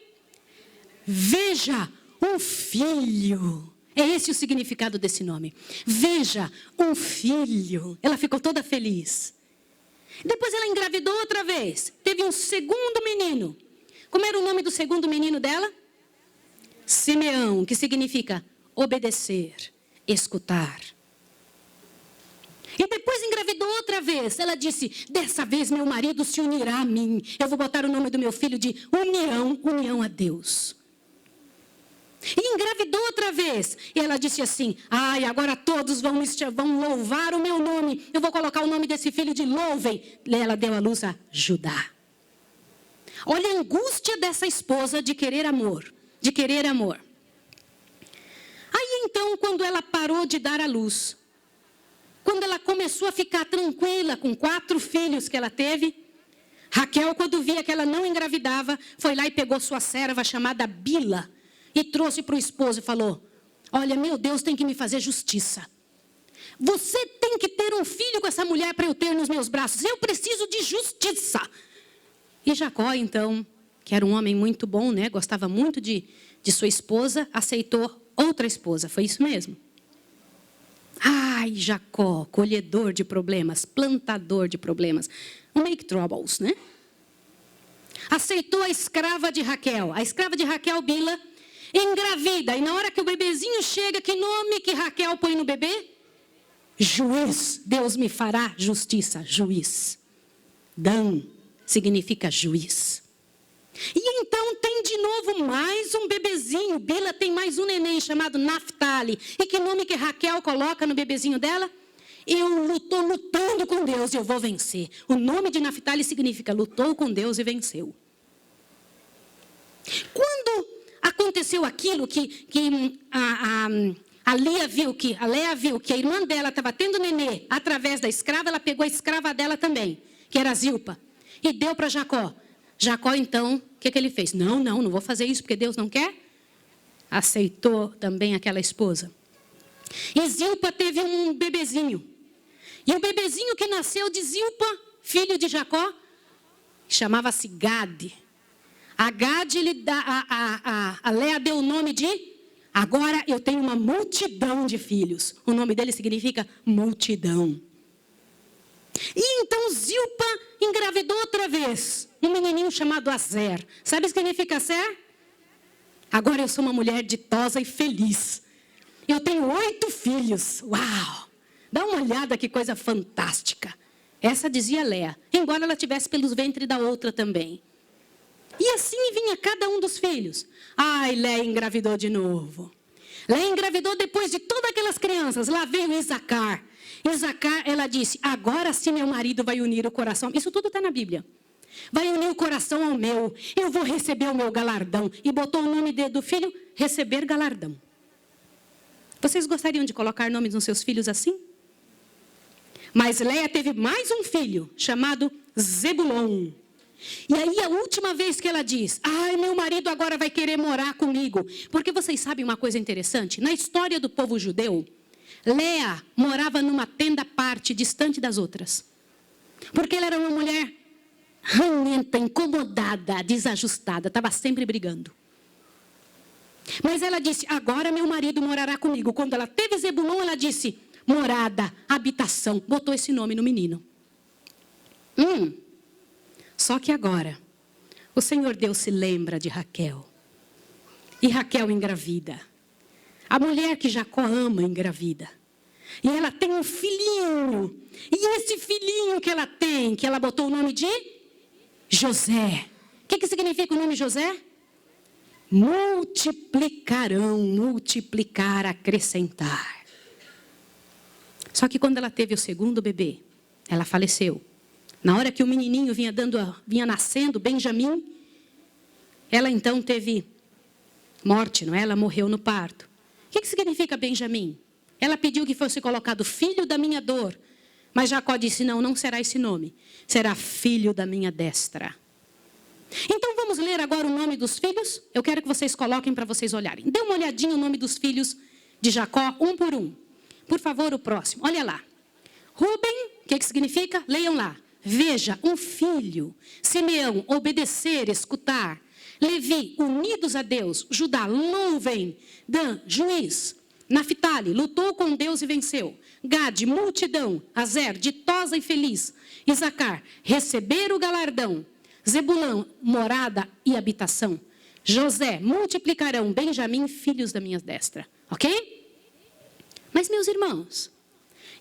Veja, um filho. É esse o significado desse nome. Veja, um filho. Ela ficou toda feliz. Depois ela engravidou outra vez. Teve um segundo menino. Como era o nome do segundo menino dela? Simeão, que significa obedecer, escutar. E depois engravidou outra vez. Ela disse, dessa vez meu marido se unirá a mim. Eu vou botar o nome do meu filho de união a Deus. E engravidou outra vez. E ela disse assim, agora todos vão louvar o meu nome. Eu vou colocar o nome desse filho de louvem. Ela deu à luz a Judá. Olha a angústia dessa esposa de querer amor. De querer amor. Aí então, quando ela parou de dar à luz, quando ela começou a ficar tranquila com 4 filhos que ela teve, Raquel, quando via que ela não engravidava, foi lá e pegou sua serva chamada Bila e trouxe para o esposo e falou, olha, meu Deus tem que me fazer justiça. Você tem que ter um filho com essa mulher para eu ter nos meus braços. Eu preciso de justiça. E Jacó, então, que era um homem muito bom, né? Gostava muito de sua esposa, aceitou outra esposa. Foi isso mesmo. Ai, Jacó, colhedor de problemas, plantador de problemas. Make troubles, né? Aceitou a escrava de Raquel. A escrava de Raquel, Bila, engravida. E na hora que o bebezinho chega, que nome que Raquel põe no bebê? Juiz. Deus me fará justiça. Juiz. Dan significa juiz. E então tem de novo mais um bebezinho. Bila tem mais um neném chamado Naftali. E que nome que Raquel coloca no bebezinho dela? Eu estou lutando com Deus e eu vou vencer. O nome de Naftali significa lutou com Deus e venceu. Quando aconteceu aquilo que a Léa viu que a irmã dela estava tendo nenê através da escrava, ela pegou a escrava dela também, que era Zilpa, e deu para Jacó. Jacó, então, o que ele fez? Não vou fazer isso porque Deus não quer. Aceitou também aquela esposa. E Zilpa teve um bebezinho. E o bebezinho que nasceu de Zilpa, filho de Jacó, chamava-se Gade. A Gade, a Léa deu o nome de, agora eu tenho uma multidão de filhos. O nome dele significa multidão. E então Zilpa engravidou outra vez, um menininho chamado Azer. Sabe o que significa Azer? Agora eu sou uma mulher ditosa e feliz. Eu tenho 8 filhos. Uau! Dá uma olhada que coisa fantástica. Essa dizia Léa, embora ela tivesse pelos ventres da outra também. E assim vinha cada um dos filhos. Ai, Léa engravidou de novo. Léa engravidou depois de todas aquelas crianças. Lá veio Isacar. Isacar, ela disse, agora sim meu marido vai unir o coração. Isso tudo está na Bíblia. Vai unir o coração ao meu. Eu vou receber o meu galardão. E botou o nome do filho, receber galardão. Vocês gostariam de colocar nomes nos seus filhos assim? Mas Léa teve mais um filho, chamado Zebulon. E aí a última vez que ela diz, ai, meu marido agora vai querer morar comigo. Porque vocês sabem uma coisa interessante? Na história do povo judeu, Léa morava numa tenda à parte, distante das outras. Porque ela era uma mulher ranhenta, incomodada, desajustada, estava sempre brigando. Mas ela disse, agora meu marido morará comigo. Quando ela teve Zebulon, ela disse, morada, habitação. Botou esse nome no menino. Só que agora, o Senhor Deus se lembra de Raquel. E Raquel engravida. A mulher que Jacó ama engravida. E ela tem um filhinho. E esse filhinho que ela tem, que ela botou o nome de José. O que significa o nome José? Multiplicarão, multiplicar, acrescentar. Só que quando ela teve o segundo bebê, ela faleceu. Na hora que o menininho vinha nascendo, Benjamim, ela então teve morte, não é? Ela morreu no parto. O que significa Benjamim? Ela pediu que fosse colocado filho da minha dor. Mas Jacó disse, não, não será esse nome. Será filho da minha destra. Então vamos ler agora o nome dos filhos? Eu quero que vocês coloquem para vocês olharem. Dê uma olhadinha no nome dos filhos de Jacó, um por um. Por favor, o próximo. Olha lá. Ruben, o que significa? Leiam lá. Veja, um filho. Simeão, obedecer, escutar. Levi, unidos a Deus. Judá, louvem. Dan, juiz. Naphtali, lutou com Deus e venceu. Gade, multidão. Azer, ditosa e feliz. Isacar, receber o galardão. Zebulão, morada e habitação. José, multiplicarão. Benjamim, filhos da minha destra. Ok? Mas, meus irmãos,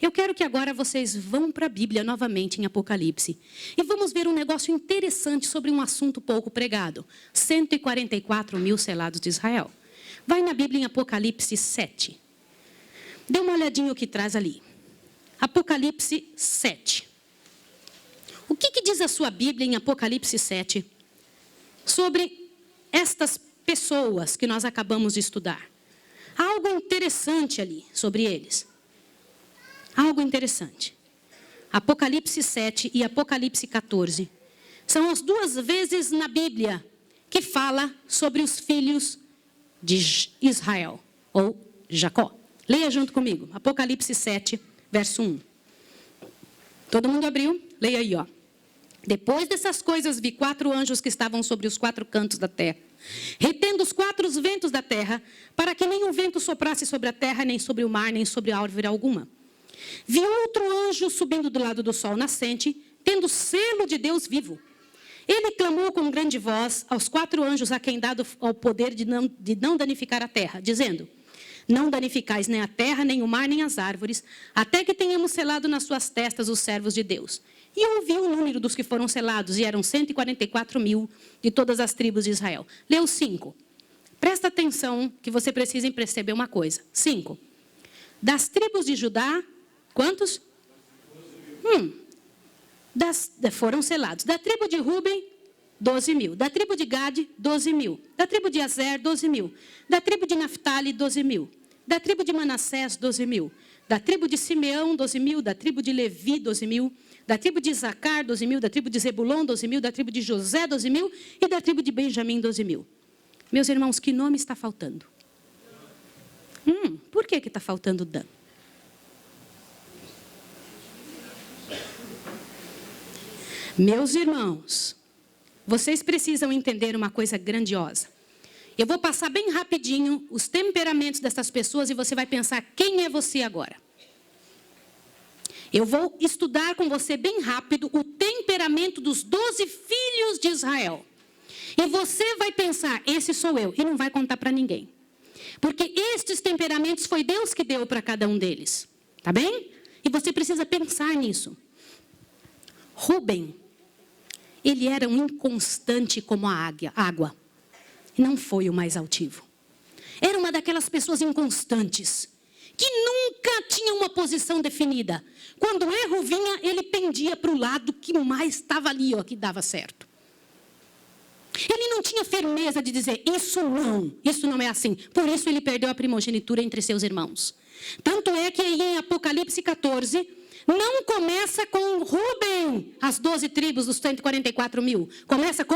eu quero que agora vocês vão para a Bíblia novamente em Apocalipse. E vamos ver um negócio interessante sobre um assunto pouco pregado. 144 mil selados de Israel. Vai na Bíblia em Apocalipse 7. Dê uma olhadinha o que traz ali. Apocalipse 7. O que diz a sua Bíblia em Apocalipse 7 sobre estas pessoas que nós acabamos de estudar? Há algo interessante ali sobre eles. Algo interessante. Apocalipse 7 e Apocalipse 14 são as duas vezes na Bíblia que fala sobre os filhos de Israel, ou Jacó. Leia junto comigo. Apocalipse 7, verso 1. Todo mundo abriu? Leia aí, ó. Depois dessas coisas, vi 4 anjos que estavam sobre os 4 cantos da terra, retendo os 4 ventos da terra, para que nenhum vento soprasse sobre a terra, nem sobre o mar, nem sobre árvore alguma. Vi outro anjo subindo do lado do sol nascente, tendo selo de Deus vivo. Ele clamou com grande voz aos 4 anjos a quem dado o poder de não danificar a terra, dizendo: não danificais nem a terra, nem o mar, nem as árvores, até que tenhamos selado nas suas testas os servos de Deus. E ouvi o número dos que foram selados, e eram 144 mil de todas as tribos de Israel. Leu 5. Presta atenção que você precisa perceber uma coisa. 5. Das tribos de Judá, quantos? Foram selados. Da tribo de Ruben, 12 mil. Da tribo de Gade, 12 mil. Da tribo de Azer, 12 mil. Da tribo de Naphtali, 12 mil. Da tribo de Manassés, 12 mil. Da tribo de Simeão, 12 mil. Da tribo de Levi, 12 mil. Da tribo de Isacar, 12 mil. Da tribo de Zebulon, 12 mil. Da tribo de José, 12 mil. E da tribo de Benjamim, 12 mil. Meus irmãos, que nome está faltando? Por que está faltando Dan? Meus irmãos, vocês precisam entender uma coisa grandiosa. Eu vou passar bem rapidinho os temperamentos dessas pessoas e você vai pensar quem é você agora. Eu vou estudar com você bem rápido o temperamento dos 12 filhos de Israel. E você vai pensar, esse sou eu, e não vai contar para ninguém. Porque estes temperamentos foi Deus que deu para cada um deles. Tá bem? E você precisa pensar nisso. Ruben, ele era um inconstante como a água. Não foi o mais altivo. Era uma daquelas pessoas inconstantes, que nunca tinha uma posição definida. Quando o erro vinha, ele pendia para o lado que mais estava ali, ó, que dava certo. Ele não tinha firmeza de dizer, isso não é assim. Por isso ele perdeu a primogenitura entre seus irmãos. Tanto é que aí em Apocalipse 14, não começa com Ruben, as 12 tribos dos 144 mil. Começa com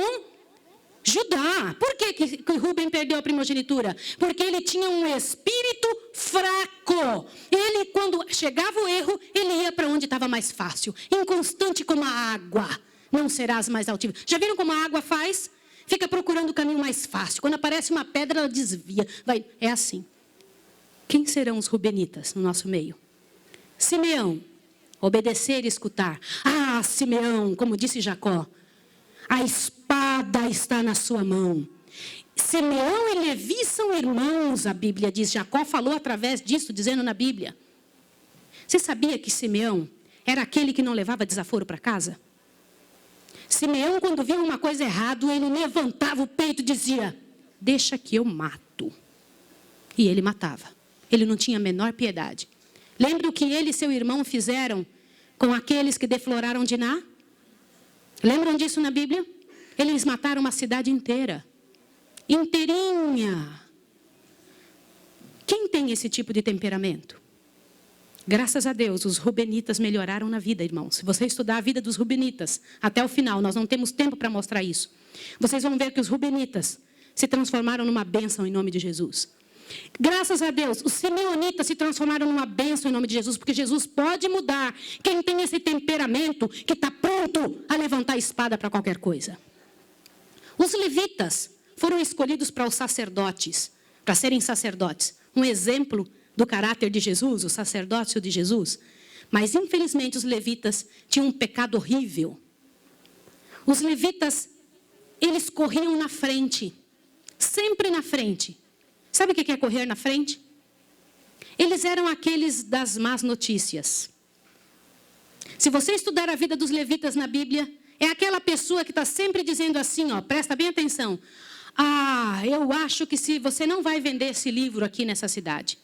Judá. Por que Ruben perdeu a primogenitura? Porque ele tinha um espírito fraco. Ele, quando chegava o erro, ele ia para onde estava mais fácil. Inconstante como a água. Não serás mais altivo. Já viram como a água faz? Fica procurando o caminho mais fácil. Quando aparece uma pedra, ela desvia. É assim. Quem serão os rubenitas no nosso meio? Simeão. Obedecer e escutar. Ah, Simeão, como disse Jacó. A espada está na sua mão. Simeão e Levi são irmãos, a Bíblia diz. Jacó falou através disso, dizendo na Bíblia. Você sabia que Simeão era aquele que não levava desaforo para casa? Simeão, quando via uma coisa errada, ele levantava o peito e dizia: deixa que eu mato. E ele matava. Ele não tinha a menor piedade. Lembra o que ele e seu irmão fizeram com aqueles que defloraram Diná? Lembram disso na Bíblia? Eles mataram uma cidade inteira. Inteirinha. Quem tem esse tipo de temperamento? Graças a Deus, os rubenitas melhoraram na vida, irmãos. Se você estudar a vida dos rubenitas até o final, nós não temos tempo para mostrar isso. Vocês vão ver que os rubenitas se transformaram numa bênção em nome de Jesus. Graças a Deus, os simeonitas se transformaram numa bênção em nome de Jesus, porque Jesus pode mudar quem tem esse temperamento que está pronto a levantar a espada para qualquer coisa. Os levitas foram escolhidos para os sacerdotes, para serem sacerdotes. Um exemplo do caráter de Jesus, o sacerdócio de Jesus. Mas, infelizmente, os levitas tinham um pecado horrível. Os levitas, eles corriam na frente, sempre na frente. Sabe o que é correr na frente? Eles eram aqueles das más notícias. Se você estudar a vida dos levitas na Bíblia, é aquela pessoa que está sempre dizendo assim, ó, presta bem atenção. Ah, eu acho que se você não vai vender esse livro aqui nessa cidade.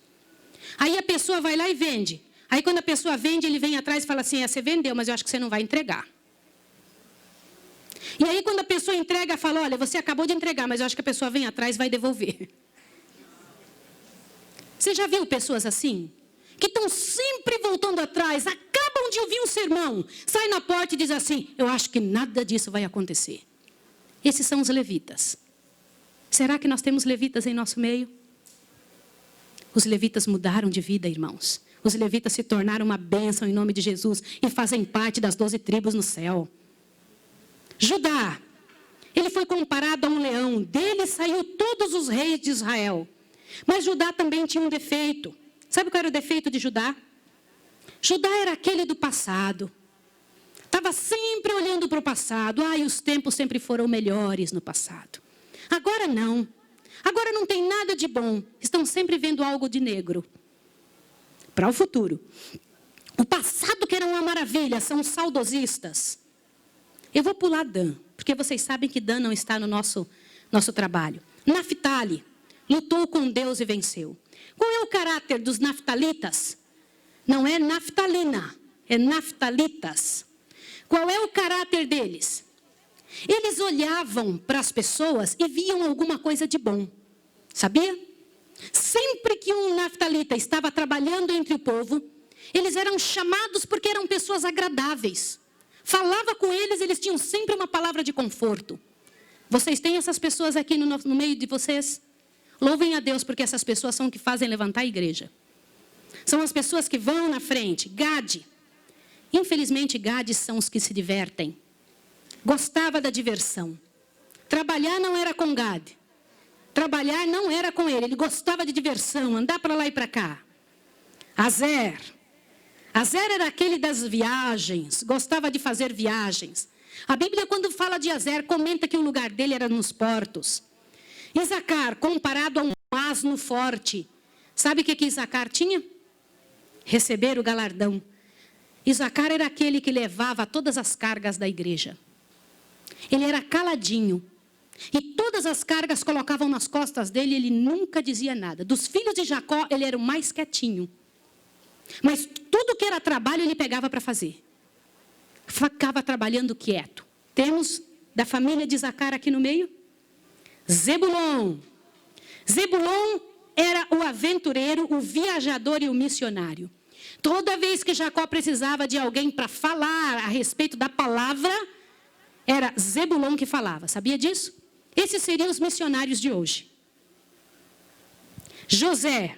Aí a pessoa vai lá e vende. Aí quando a pessoa vende, ele vem atrás e fala assim, você vendeu, mas eu acho que você não vai entregar. E aí quando a pessoa entrega, fala, olha, você acabou de entregar, mas eu acho que a pessoa vem atrás e vai devolver. Você já viu pessoas assim? Que estão sempre voltando atrás, acabam de ouvir um sermão, sai na porta e diz assim, eu acho que nada disso vai acontecer. Esses são os levitas. Será que nós temos levitas em nosso meio? Os levitas mudaram de vida, irmãos. Os levitas se tornaram uma bênção em nome de Jesus e fazem parte das 12 tribos no céu. Judá, ele foi comparado a um leão. Dele saiu todos os reis de Israel. Mas Judá também tinha um defeito. Sabe qual era o defeito de Judá? Judá era aquele do passado. Estava sempre olhando para o passado. E os tempos sempre foram melhores no passado. Agora não. Agora não tem nada de bom. Estão sempre vendo algo de negro. Para o futuro. O passado que era uma maravilha, são os saudosistas. Eu vou pular Dan, porque vocês sabem que Dan não está no nosso trabalho. Naftali lutou com Deus e venceu. Qual é o caráter dos naftalitas? Não é naftalina, é naftalitas. Qual é o caráter deles? Eles olhavam para as pessoas e viam alguma coisa de bom. Sabia? Sempre que um naftalita estava trabalhando entre o povo, eles eram chamados porque eram pessoas agradáveis. Falava com eles, eles tinham sempre uma palavra de conforto. Vocês têm essas pessoas aqui no meio de vocês? Louvem a Deus, porque essas pessoas são que fazem levantar a igreja. São as pessoas que vão na frente. Gade. Infelizmente, Gade são os que se divertem. Gostava da diversão. Trabalhar não era com Gade. Trabalhar não era com ele. Ele gostava de diversão, andar para lá e para cá. Azer. Azer era aquele das viagens. Gostava de fazer viagens. A Bíblia, quando fala de Azer, comenta que o lugar dele era nos portos. Isacar, comparado a um asno forte. Sabe o que Isacar tinha? Receber o galardão. Isacar era aquele que levava todas as cargas da igreja. Ele era caladinho. E todas as cargas colocavam nas costas dele e ele nunca dizia nada. Dos filhos de Jacó, ele era o mais quietinho. Mas tudo que era trabalho, ele pegava para fazer. Ficava trabalhando quieto. Temos da família de Isacar aqui no meio? Zebulon. Zebulon era o aventureiro, o viajador e o missionário. Toda vez que Jacó precisava de alguém para falar a respeito da palavra, era Zebulon que falava. Sabia disso? Esses seriam os missionários de hoje. José.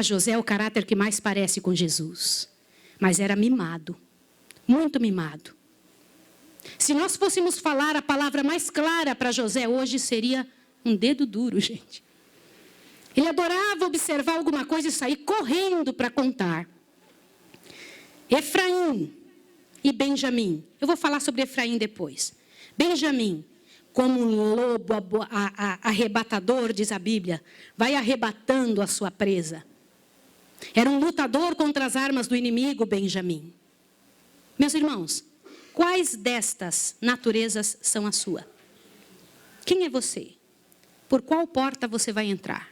José é o caráter que mais parece com Jesus. Mas era mimado. Muito mimado. Se nós fôssemos falar a palavra mais clara para José hoje, seria um dedo duro, gente. Ele adorava observar alguma coisa e sair correndo para contar. Efraim e Benjamim. Eu vou falar sobre Efraim depois. Benjamim, como um lobo arrebatador, diz a Bíblia, vai arrebatando a sua presa. Era um lutador contra as armas do inimigo, Benjamim. Meus irmãos, quais destas naturezas são a sua? Quem é você? Por qual porta você vai entrar?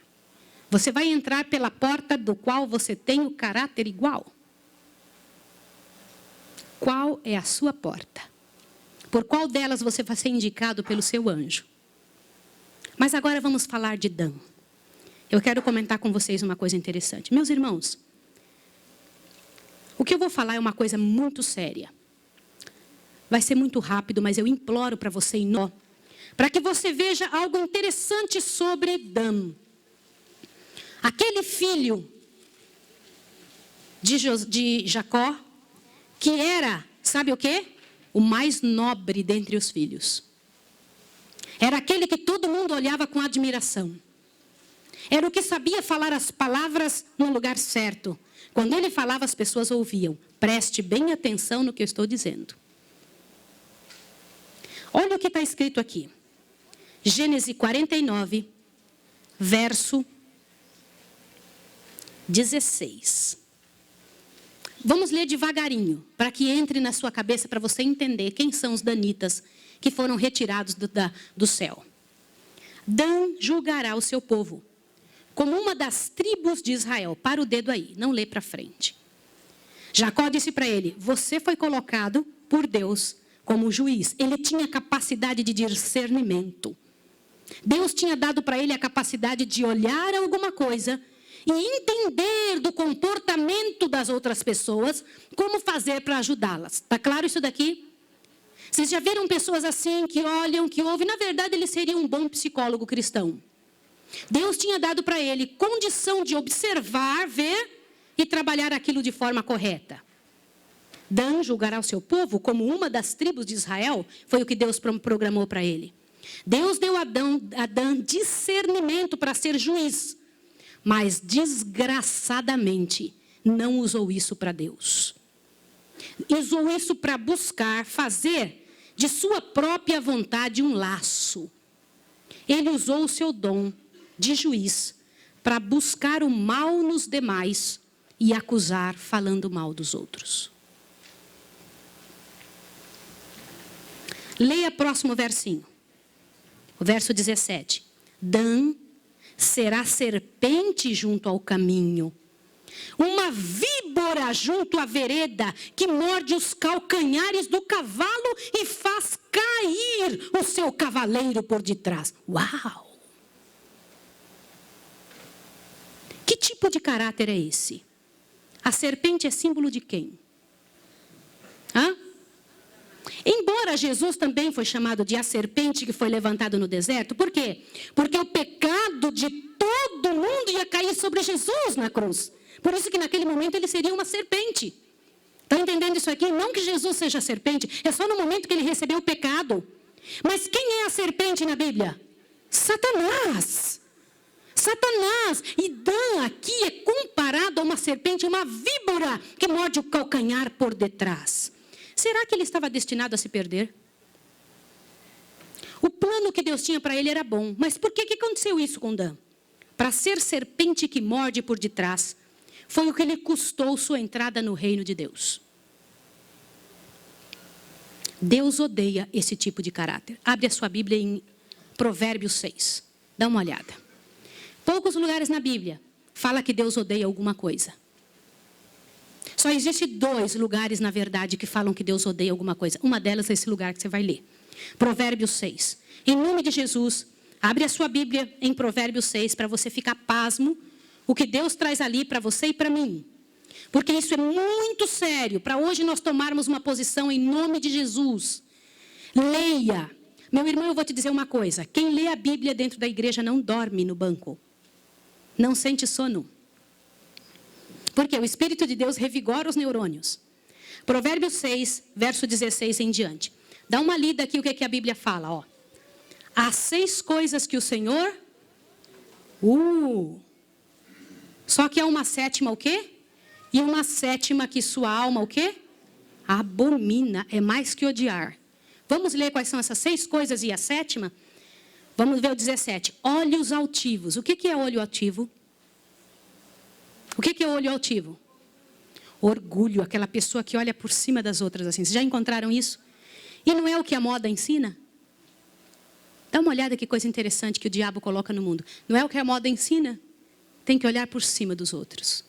Você vai entrar pela porta do qual você tem o caráter igual? Qual é a sua porta? Por qual delas você vai ser indicado pelo seu anjo? Mas agora vamos falar de Dan. Eu quero comentar com vocês uma coisa interessante. Meus irmãos, o que eu vou falar é uma coisa muito séria. Vai ser muito rápido, mas eu imploro para você para que você veja algo interessante sobre Dan. Aquele filho de Jacó, que era, sabe o quê? O mais nobre dentre os filhos. Era aquele que todo mundo olhava com admiração. Era o que sabia falar as palavras no lugar certo. Quando ele falava, as pessoas ouviam. Preste bem atenção no que eu estou dizendo. Olha o que está escrito aqui. Gênesis 49, verso 16. Vamos ler devagarinho, para que entre na sua cabeça, para você entender quem são os danitas que foram retirados do céu. Dan julgará o seu povo como uma das tribos de Israel. Para o dedo aí, não lê para frente. Jacó disse para ele, você foi colocado por Deus como juiz. Ele tinha capacidade de discernimento. Deus tinha dado para ele a capacidade de olhar alguma coisa e entender do comportamento das outras pessoas como fazer para ajudá-las. Está claro isso daqui? Vocês já viram pessoas assim que olham, que ouvem? Na verdade, ele seria um bom psicólogo cristão. Deus tinha dado para ele condição de observar, ver e trabalhar aquilo de forma correta. Dan julgará o seu povo como uma das tribos de Israel. Foi o que Deus programou para ele. Deus deu a Dan discernimento para ser juiz. Mas, desgraçadamente, não usou isso para Deus. Usou isso para buscar fazer de sua própria vontade um laço. Ele usou o seu dom de juiz para buscar o mal nos demais e acusar falando mal dos outros. Leia o próximo versinho. O verso 17. Dan será serpente junto ao caminho, uma víbora junto à vereda, que morde os calcanhares do cavalo e faz cair o seu cavaleiro por detrás. Uau! Que tipo de caráter é esse? A serpente é símbolo de quem? Embora Jesus também foi chamado de a serpente que foi levantado no deserto. Por quê? Porque o pecado de todo mundo ia cair sobre Jesus na cruz. Por isso que naquele momento ele seria uma serpente. Está entendendo isso aqui? Não que Jesus seja serpente, é só no momento que ele recebeu o pecado. Mas quem é a serpente na Bíblia? Satanás. Satanás. E Dan aqui é comparado a uma serpente, uma víbora que morde o calcanhar por detrás. Será que ele estava destinado a se perder? O plano que Deus tinha para ele era bom. Mas por que aconteceu isso com Dan? Para ser serpente que morde por detrás, foi o que lhe custou sua entrada no reino de Deus. Deus odeia esse tipo de caráter. Abre a sua Bíblia em Provérbios 6. Dá uma olhada. Poucos lugares na Bíblia fala que Deus odeia alguma coisa. Só existem 2 lugares, na verdade, que falam que Deus odeia alguma coisa. Uma delas é esse lugar que você vai ler. Provérbios 6. Em nome de Jesus, abre a sua Bíblia em Provérbios 6 para você ficar pasmo o que Deus traz ali para você e para mim. Porque isso é muito sério para hoje nós tomarmos uma posição em nome de Jesus. Leia. Meu irmão, eu vou te dizer uma coisa. Quem lê a Bíblia dentro da igreja não dorme no banco. Não sente sono. Porque o Espírito de Deus revigora os neurônios. Provérbios 6, verso 16 em diante. Dá uma lida aqui o que a Bíblia fala. Ó. Há 6 coisas que o Senhor... Só que há uma 7ª o quê? E uma 7ª que sua alma o quê? Abomina. É mais que odiar. Vamos ler quais são essas 6 coisas e a 7ª? Vamos ver o 17. Olhos altivos. O que é olho altivo? O que é olho altivo? Orgulho, aquela pessoa que olha por cima das outras assim. Vocês já encontraram isso? E não é o que a moda ensina? Dá uma olhada que coisa interessante que o diabo coloca no mundo. Não é o que a moda ensina? Tem que olhar por cima dos outros.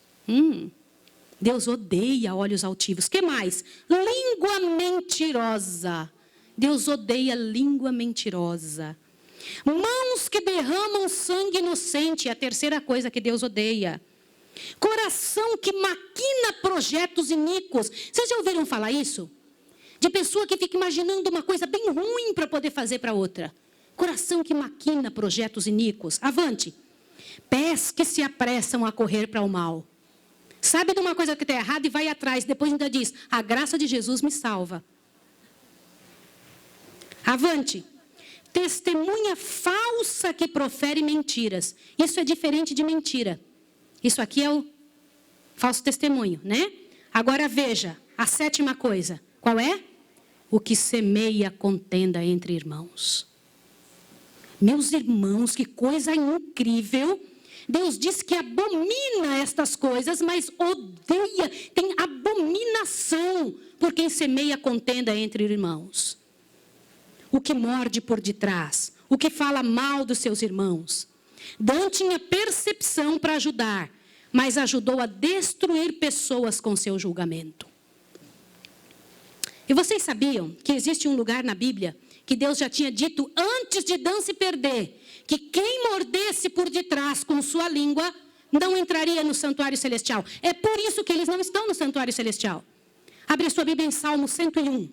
Deus odeia olhos altivos. Que mais? Língua mentirosa. Deus odeia língua mentirosa. Mãos que derramam sangue inocente. É a terceira coisa que Deus odeia. Coração que maquina projetos iníquos. Vocês já ouviram falar isso? De pessoa que fica imaginando uma coisa bem ruim para poder fazer para outra. Coração que maquina projetos iníquos. Avante. Pés que se apressam a correr para o mal. Sabe de uma coisa que está errada e vai atrás. Depois ainda diz, a graça de Jesus me salva. Avante. Testemunha falsa que profere mentiras. Isso é diferente de mentira. Isso aqui é o falso testemunho, né? Agora veja, a sétima coisa. Qual é? O que semeia contenda entre irmãos. Meus irmãos, que coisa incrível. Deus diz que abomina estas coisas, mas odeia, tem abominação por quem semeia contenda entre irmãos. O que morde por detrás, o que fala mal dos seus irmãos. Dan tinha percepção para ajudar, mas ajudou a destruir pessoas com seu julgamento. E vocês sabiam que existe um lugar na Bíblia que Deus já tinha dito antes de Dan se perder, que quem mordesse por detrás com sua língua não entraria no santuário celestial. É por isso que eles não estão no santuário celestial. Abre a sua Bíblia em Salmo 101.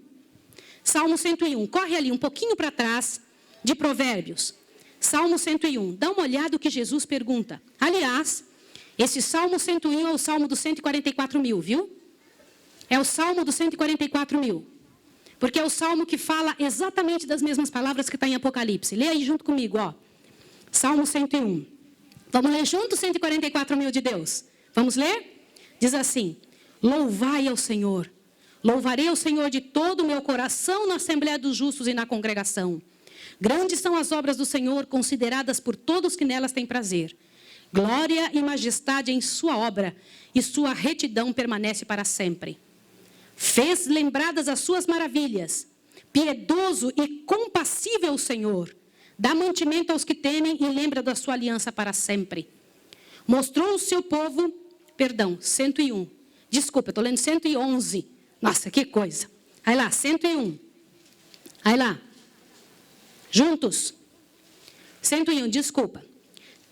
Salmo 101. Corre ali um pouquinho para trás de Provérbios. Salmo 101. Dá uma olhada o que Jesus pergunta. Aliás, esse Salmo 101 é o Salmo dos 144 mil, viu? É o Salmo dos 144 mil. Porque é o Salmo que fala exatamente das mesmas palavras que está em Apocalipse. Lê aí junto comigo, ó. Salmo 101. Vamos ler juntos 144 mil de Deus. Vamos ler? Diz assim. Louvai ao Senhor. Louvarei ao Senhor de todo o meu coração na Assembleia dos Justos e na congregação. Grandes são as obras do Senhor, consideradas por todos que nelas têm prazer. Glória e majestade em sua obra, e sua retidão permanece para sempre. Fez lembradas as suas maravilhas. Piedoso e compassível o Senhor. Dá mantimento aos que temem e lembra da sua aliança para sempre. Mostrou o seu povo, 101. Desculpa, estou lendo 111. Nossa, que coisa. Aí lá, 101. Aí lá. Juntos. 101, desculpa.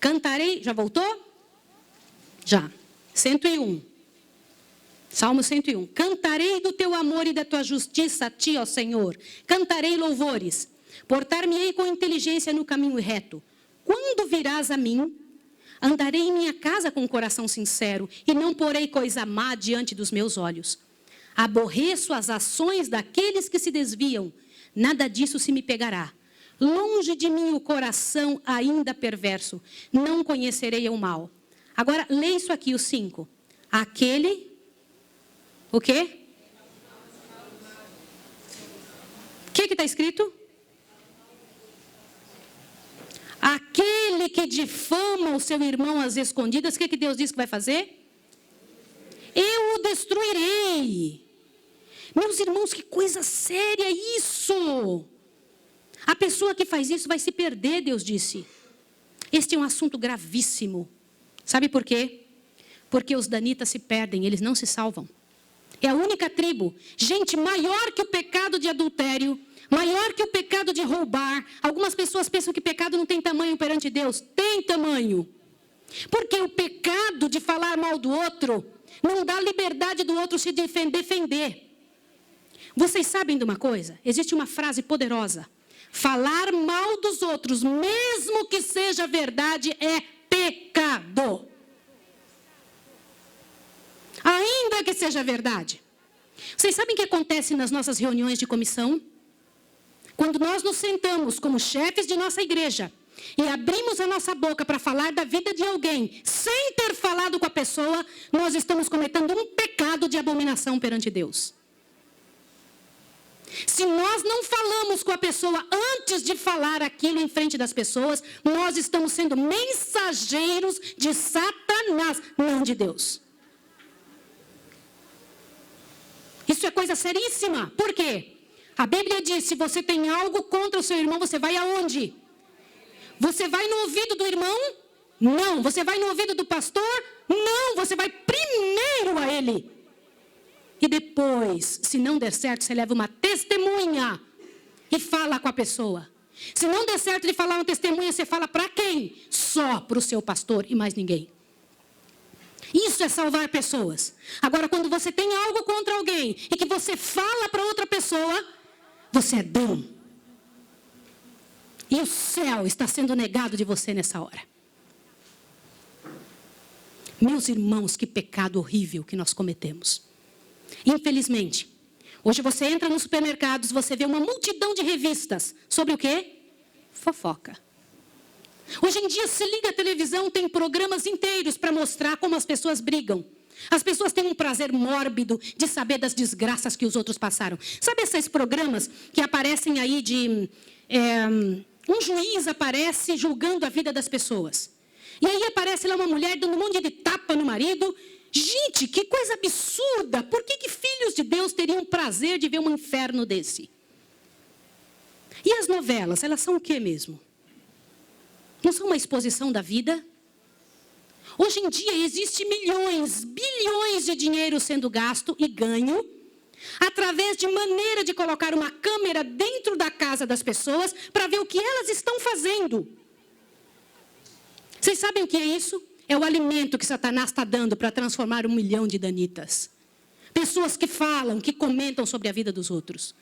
Cantarei, já voltou? Já. 101. Salmo 101. Cantarei do teu amor e da tua justiça a ti, ó Senhor. Cantarei louvores. Portar-me-ei com inteligência no caminho reto. Quando virás a mim, andarei em minha casa com um coração sincero e não porei coisa má diante dos meus olhos. Aborreço as ações daqueles que se desviam. Nada disso se me pegará. Longe de mim o coração ainda perverso. Não conhecerei o mal. Agora, lê isso aqui, o 5. Aquele... O quê? O que está escrito? Aquele que difama o seu irmão às escondidas, o que Deus diz que vai fazer? Eu o destruirei. Meus irmãos, que coisa séria isso! A pessoa que faz isso vai se perder, Deus disse. Este é um assunto gravíssimo. Sabe por quê? Porque os danitas se perdem, eles não se salvam. É a única tribo. Gente, maior que o pecado de adultério, maior que o pecado de roubar. Algumas pessoas pensam que pecado não tem tamanho perante Deus. Tem tamanho. Porque o pecado de falar mal do outro não dá liberdade do outro se defender. Vocês sabem de uma coisa? Existe uma frase poderosa. Falar mal dos outros, mesmo que seja verdade, é pecado. Ainda que seja verdade. Vocês sabem o que acontece nas nossas reuniões de comissão? Quando nós nos sentamos como chefes de nossa igreja e abrimos a nossa boca para falar da vida de alguém, sem ter falado com a pessoa, nós estamos cometendo um pecado de abominação perante Deus. Se nós não falamos com a pessoa antes de falar aquilo em frente das pessoas, nós estamos sendo mensageiros de Satanás, não de Deus. Isso é coisa seríssima. Por quê? A Bíblia diz, se você tem algo contra o seu irmão, você vai aonde? Você vai no ouvido do irmão? Não. Você vai no ouvido do pastor? Não. Você vai primeiro a ele. E depois, se não der certo, você leva uma testemunha e fala com a pessoa. Se não der certo de falar uma testemunha, você fala para quem? Só para o seu pastor e mais ninguém. Isso é salvar pessoas. Agora, quando você tem algo contra alguém e que você fala para outra pessoa, você é dom. E o céu está sendo negado de você nessa hora. Meus irmãos, que pecado horrível que nós cometemos. Infelizmente, hoje você entra nos supermercados, você vê uma multidão de revistas. Sobre o quê? Fofoca. Hoje em dia, se liga a televisão, tem programas inteiros para mostrar como as pessoas brigam. As pessoas têm um prazer mórbido de saber das desgraças que os outros passaram. Sabe esses programas que aparecem aí de... um juiz aparece julgando a vida das pessoas. E aí aparece lá uma mulher dando um monte de tapa no marido. Gente, que coisa absurda! Por que filhos de Deus teriam prazer de ver um inferno desse? E as novelas, elas são o quê mesmo? Não são uma exposição da vida? Hoje em dia existe milhões, bilhões de dinheiro sendo gasto e ganho através de maneira de colocar uma câmera dentro da casa das pessoas para ver o que elas estão fazendo. Vocês sabem o que é isso? É o alimento que Satanás está dando para transformar 1 milhão de danitas. Pessoas que falam, que comentam sobre a vida dos outros.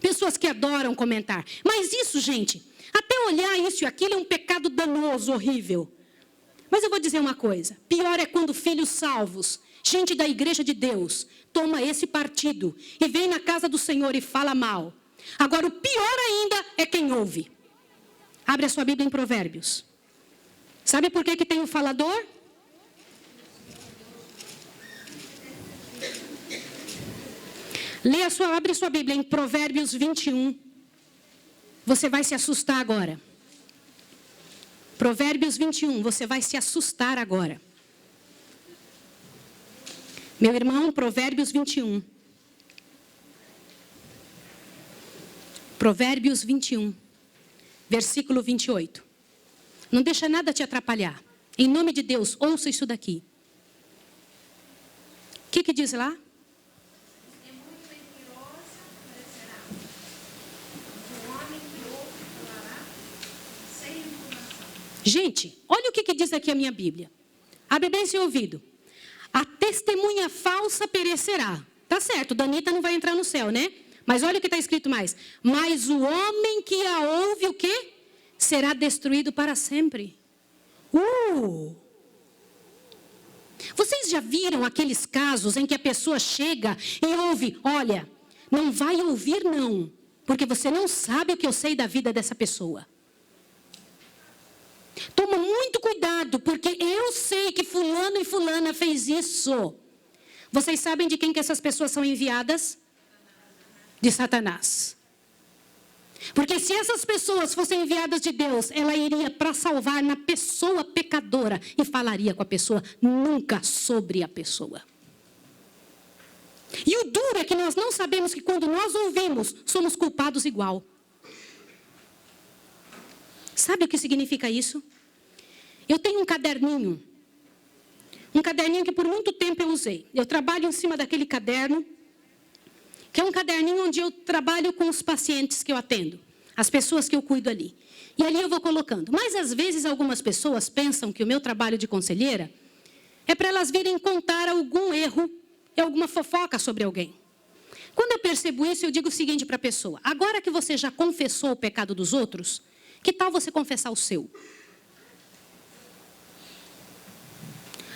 Pessoas que adoram comentar. Mas isso, gente, até olhar isso e aquilo é um pecado danoso, horrível. Mas eu vou dizer uma coisa. Pior é quando filhos salvos, gente da igreja de Deus, toma esse partido e vem na casa do Senhor e fala mal. Agora, o pior ainda é quem ouve. Abre a sua Bíblia em Provérbios. Sabe por que tem o falador? Abre a sua Bíblia em Provérbios 21. Você vai se assustar agora. Provérbios 21, você vai se assustar agora. Meu irmão, Provérbios 21. Provérbios 21, versículo 28. Não deixa nada te atrapalhar. Em nome de Deus, ouça isso daqui. O que diz lá? Gente, olha o que diz aqui a minha Bíblia. Abre bem seu ouvido. A testemunha falsa perecerá. Tá certo, Danita não vai entrar no céu, né? Mas olha o que está escrito mais. Mas o homem que a ouve, o quê? Será destruído para sempre. Vocês já viram aqueles casos em que a pessoa chega e ouve, olha, não vai ouvir não, porque você não sabe o que eu sei da vida dessa pessoa. Toma muito cuidado, porque eu sei que fulano e fulana fez isso. Vocês sabem de quem que essas pessoas são enviadas? De Satanás. Porque se essas pessoas fossem enviadas de Deus, ela iria para salvar na pessoa pecadora e falaria com a pessoa, nunca sobre a pessoa. E o duro é que nós não sabemos que quando nós ouvimos, somos culpados igual. Sabe o que significa isso? Eu tenho um caderninho que por muito tempo eu usei. Eu trabalho em cima daquele caderno, que é um caderninho onde eu trabalho com os pacientes que eu atendo, as pessoas que eu cuido ali. E ali eu vou colocando. Mas às vezes algumas pessoas pensam que o meu trabalho de conselheira é para elas virem contar algum erro e alguma fofoca sobre alguém. Quando eu percebo isso, eu digo o seguinte para a pessoa: agora que você já confessou o pecado dos outros, que tal você confessar o seu?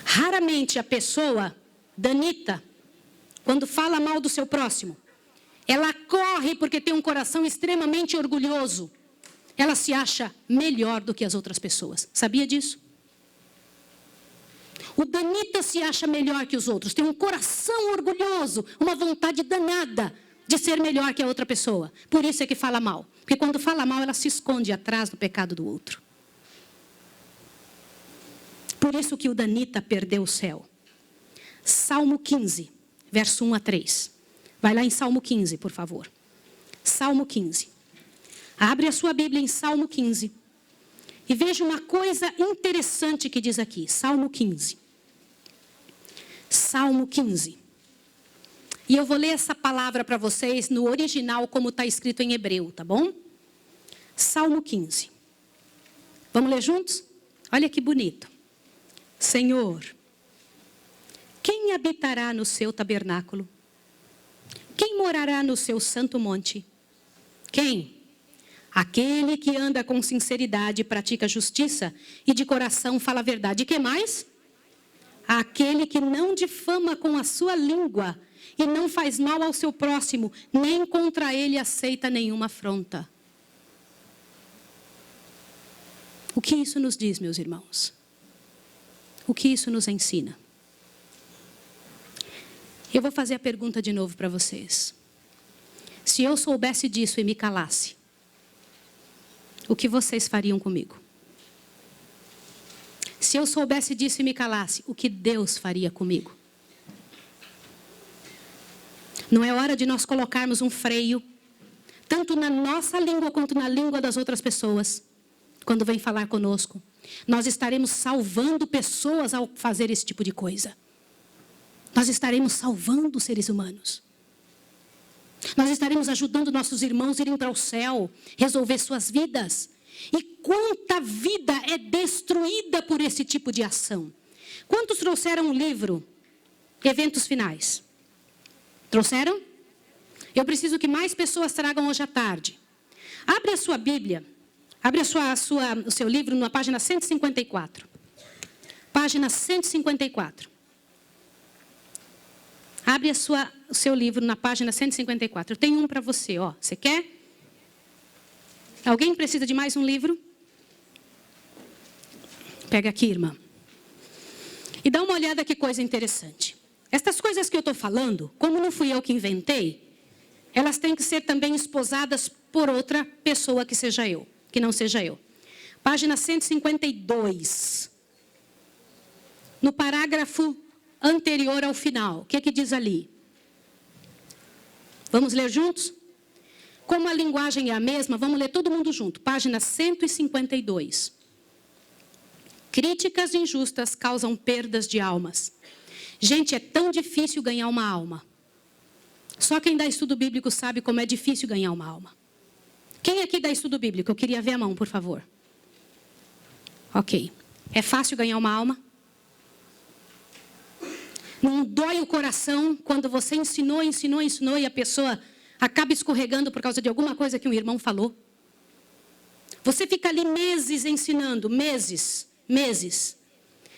Raramente a pessoa, Danita, quando fala mal do seu próximo, ela corre porque tem um coração extremamente orgulhoso. Ela se acha melhor do que as outras pessoas. Sabia disso? O Danita se acha melhor que os outros. Tem um coração orgulhoso, uma vontade danada de ser melhor que a outra pessoa. Por isso é que fala mal. Porque quando fala mal, ela se esconde atrás do pecado do outro. Por isso que o Danita perdeu o céu. Salmo 15, verso 1 a 3. Vai lá em Salmo 15, por favor. Salmo 15. Abre a sua Bíblia em Salmo 15. E veja uma coisa interessante que diz aqui. Salmo 15. Salmo 15. E eu vou ler essa palavra para vocês no original, como está escrito em hebreu, tá bom? Salmo 15. Vamos ler juntos? Olha que bonito. Senhor, quem habitará no seu tabernáculo? Quem morará no seu santo monte? Quem? Aquele que anda com sinceridade, pratica justiça e de coração fala a verdade. E que mais? Aquele que não difama com a sua língua e não faz mal ao seu próximo, nem contra ele aceita nenhuma afronta. O que isso nos diz, meus irmãos? O que isso nos ensina? Eu vou fazer a pergunta de novo para vocês. Se eu soubesse disso e me calasse, o que vocês fariam comigo? Se eu soubesse disso e me calasse, o que Deus faria comigo? Não é hora de nós colocarmos um freio, tanto na nossa língua quanto na língua das outras pessoas, quando vem falar conosco? Nós estaremos salvando pessoas ao fazer esse tipo de coisa. Nós estaremos salvando seres humanos. Nós estaremos ajudando nossos irmãos a irem para o céu, resolver suas vidas. E quanta vida é destruída por esse tipo de ação? Quantos trouxeram um livro, Eventos Finais? Trouxeram? Eu preciso que mais pessoas tragam hoje à tarde. Abre a sua Bíblia, abre o seu livro na página 154. Página 154. Abre o seu livro na página 154. Eu tenho um para você, ó. Você quer? Alguém precisa de mais um livro? Pega aqui, irmã. E dá uma olhada que coisa interessante. Estas coisas que eu estou falando, como não fui eu que inventei, elas têm que ser também esposadas por outra pessoa que seja eu, que não seja eu. Página 152. No parágrafo anterior ao final. O que é que diz ali? Vamos ler juntos? Como a linguagem é a mesma, vamos ler todo mundo junto. Página 152. Críticas injustas causam perdas de almas. Gente, é tão difícil ganhar uma alma. Só quem dá estudo bíblico sabe como é difícil ganhar uma alma. Quem aqui dá estudo bíblico? Eu queria ver a mão, por favor. Ok. É fácil ganhar uma alma? Não dói o coração quando você ensinou e a pessoa acaba escorregando por causa de alguma coisa que um irmão falou? Você fica ali meses ensinando, meses.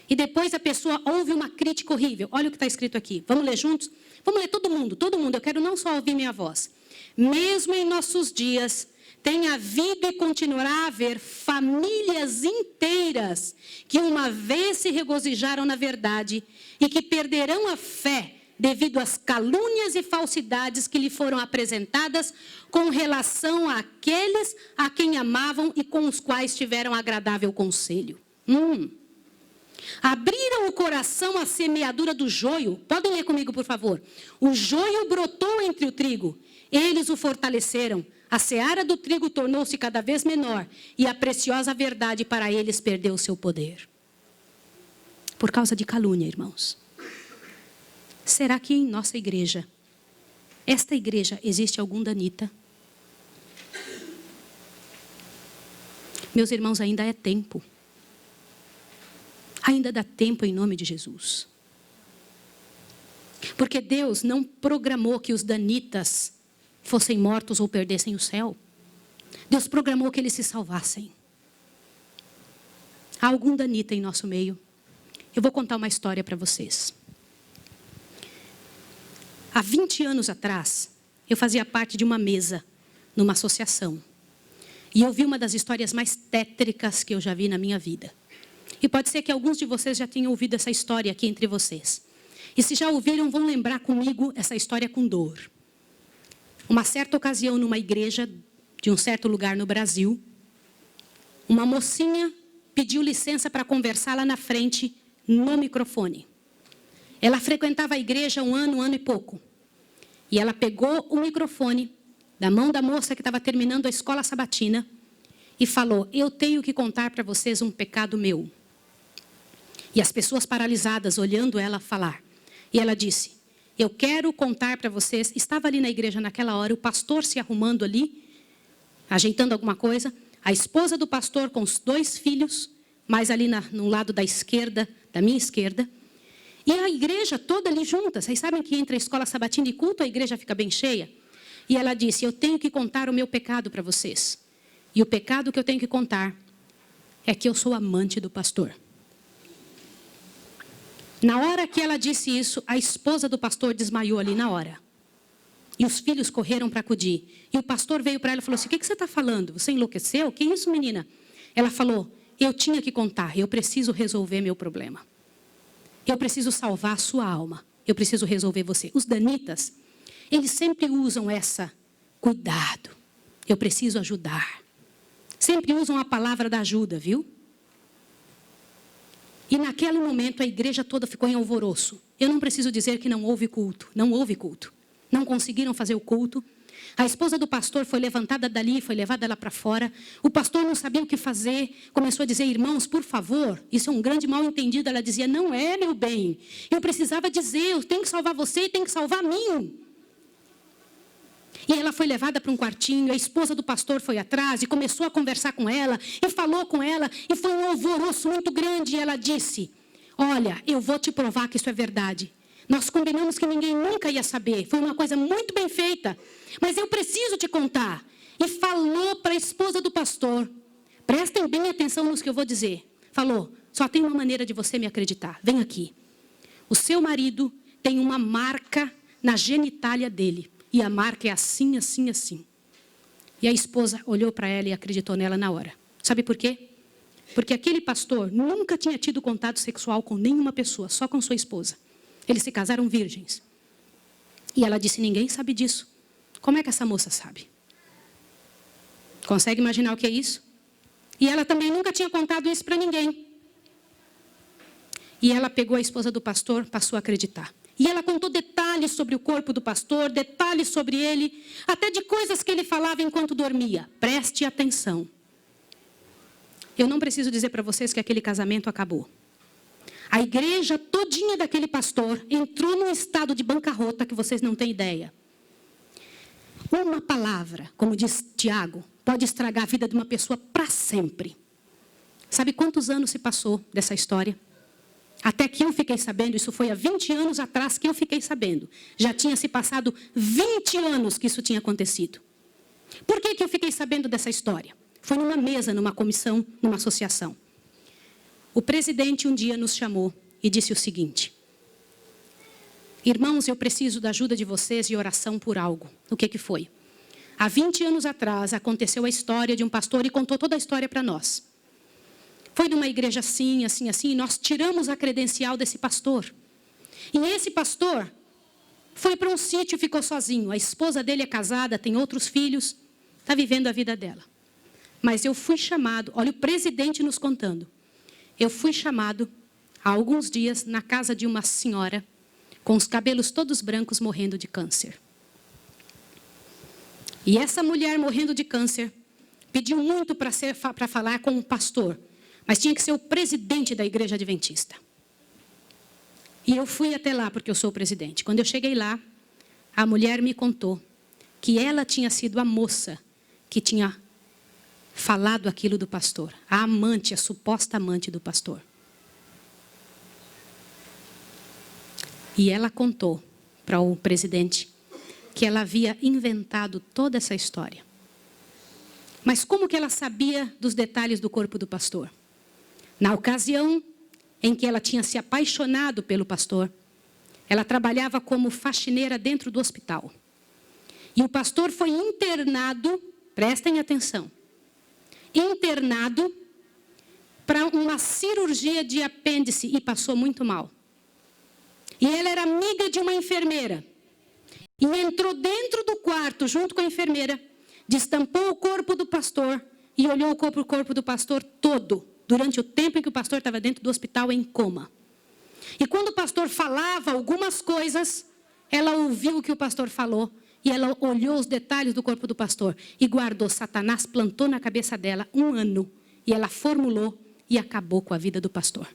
E depois a pessoa ouve uma crítica horrível. Olha o que está escrito aqui. Vamos ler juntos? Vamos ler todo mundo. Eu quero não só ouvir minha voz. Mesmo em nossos dias, tem havido e continuará a haver famílias inteiras que uma vez se regozijaram na verdade e que perderão a fé devido às calúnias e falsidades que lhe foram apresentadas com relação àqueles a quem amavam e com os quais tiveram agradável conselho. Abriram o coração à semeadura do joio. Podem ler comigo, por favor. O joio brotou entre o trigo. Eles o fortaleceram. A seara do trigo tornou-se cada vez menor. E a preciosa verdade para eles perdeu o seu poder. Por causa de calúnia, irmãos. Será que em nossa igreja, esta igreja, existe algum danita? Meus irmãos, ainda é tempo. Ainda dá tempo em nome de Jesus. Porque Deus não programou que os danitas fossem mortos ou perdessem o céu. Deus programou que eles se salvassem. Há algum danita em nosso meio? Eu vou contar uma história para vocês. Há 20 anos atrás, eu fazia parte de uma mesa numa associação. E eu vi uma das histórias mais tétricas que eu já vi na minha vida. E pode ser que alguns de vocês já tenham ouvido essa história aqui entre vocês. E se já ouviram, vão lembrar comigo essa história com dor. Uma certa ocasião, numa igreja de um certo lugar no Brasil, uma mocinha pediu licença para conversar lá na frente, no microfone. Ela frequentava a igreja um ano e pouco. E ela pegou o microfone, da mão da moça que estava terminando a escola sabatina e falou: eu tenho que contar para vocês um pecado meu. E as pessoas paralisadas olhando ela falar. E ela disse: eu quero contar para vocês. Estava ali na igreja naquela hora, o pastor se arrumando ali, ajeitando alguma coisa, a esposa do pastor com os 2 filhos, mais ali no lado da esquerda, da minha esquerda, e a igreja toda ali junta. Vocês sabem que entre a escola sabatina e culto a igreja fica bem cheia? E ela disse: eu tenho que contar o meu pecado para vocês. E o pecado que eu tenho que contar é que eu sou amante do pastor. Na hora que ela disse isso, a esposa do pastor desmaiou ali na hora. E os filhos correram para acudir. E o pastor veio para ela e falou assim: o que você está falando? Você enlouqueceu? O que é isso, menina? Ela falou: eu tinha que contar, eu preciso resolver meu problema. Eu preciso salvar a sua alma. Eu preciso resolver você. Os danitas, eles sempre usam essa: cuidado, eu preciso ajudar. Sempre usam a palavra da ajuda, viu? E naquele momento a igreja toda ficou em alvoroço. Eu não preciso dizer que não houve culto. Não houve culto. Não conseguiram fazer o culto. A esposa do pastor foi levantada dali, foi levada lá para fora. O pastor não sabia o que fazer. Começou a dizer: irmãos, por favor, isso é um grande mal-entendido. Ela dizia: não é, meu bem. Eu precisava dizer, eu tenho que salvar você e tenho que salvar a mim. E ela foi levada para um quartinho, a esposa do pastor foi atrás e começou a conversar com ela, e falou com ela, e foi um alvoroço muito grande. E ela disse: olha, eu vou te provar que isso é verdade. Nós combinamos que ninguém nunca ia saber, foi uma coisa muito bem feita, mas eu preciso te contar. E falou para a esposa do pastor, prestem bem atenção no que eu vou dizer. Falou: só tem uma maneira de você me acreditar, vem aqui. O seu marido tem uma marca na genitália dele. E a marca é assim, assim, assim. E a esposa olhou para ela e acreditou nela na hora. Sabe por quê? Porque aquele pastor nunca tinha tido contato sexual com nenhuma pessoa, só com sua esposa. Eles se casaram virgens. E ela disse: ninguém sabe disso. Como é que essa moça sabe? Consegue imaginar o que é isso? E ela também nunca tinha contado isso para ninguém. E ela pegou a esposa do pastor, passou a acreditar. E ela contou detalhes sobre o corpo do pastor, detalhes sobre ele, até de coisas que ele falava enquanto dormia. Preste atenção. Eu não preciso dizer para vocês que aquele casamento acabou. A igreja todinha daquele pastor entrou num estado de bancarrota que vocês não têm ideia. Uma palavra, como diz Tiago, pode estragar a vida de uma pessoa para sempre. Sabe quantos anos se passou dessa história? Até que eu fiquei sabendo, isso foi há 20 anos atrás que eu fiquei sabendo. Já tinha se passado 20 anos que isso tinha acontecido. Por que eu fiquei sabendo dessa história? Foi numa mesa, numa comissão, numa associação. O presidente um dia nos chamou e disse o seguinte: irmãos, eu preciso da ajuda de vocês e oração por algo. O que foi? Há 20 anos atrás aconteceu a história de um pastor e contou toda a história para nós. Foi numa igreja assim, assim, assim, e nós tiramos a credencial desse pastor. E esse pastor foi para um sítio e ficou sozinho. A esposa dele é casada, tem outros filhos, está vivendo a vida dela. Mas eu fui chamado, olha o presidente nos contando. Eu fui chamado há alguns dias na casa de uma senhora com os cabelos todos brancos morrendo de câncer. E essa mulher morrendo de câncer pediu muito para falar com o pastor. Mas tinha que ser o presidente da igreja adventista. E eu fui até lá porque eu sou o presidente. Quando eu cheguei lá, a mulher me contou que ela tinha sido a moça que tinha falado aquilo do pastor. A amante, a suposta amante do pastor. E ela contou para o presidente que ela havia inventado toda essa história. Mas como que ela sabia dos detalhes do corpo do pastor? Na ocasião em que ela tinha se apaixonado pelo pastor, ela trabalhava como faxineira dentro do hospital. E o pastor foi internado, prestem atenção, internado para uma cirurgia de apêndice e passou muito mal. E ela era amiga de uma enfermeira. E entrou dentro do quarto junto com a enfermeira, destampou o corpo do pastor e olhou o corpo do pastor todo. Durante o tempo em que o pastor estava dentro do hospital em coma. E quando o pastor falava algumas coisas, ela ouviu o que o pastor falou E ela olhou os detalhes do corpo do pastor e guardou. Satanás plantou na cabeça dela 1 ano. E ela formulou e acabou com a vida do pastor.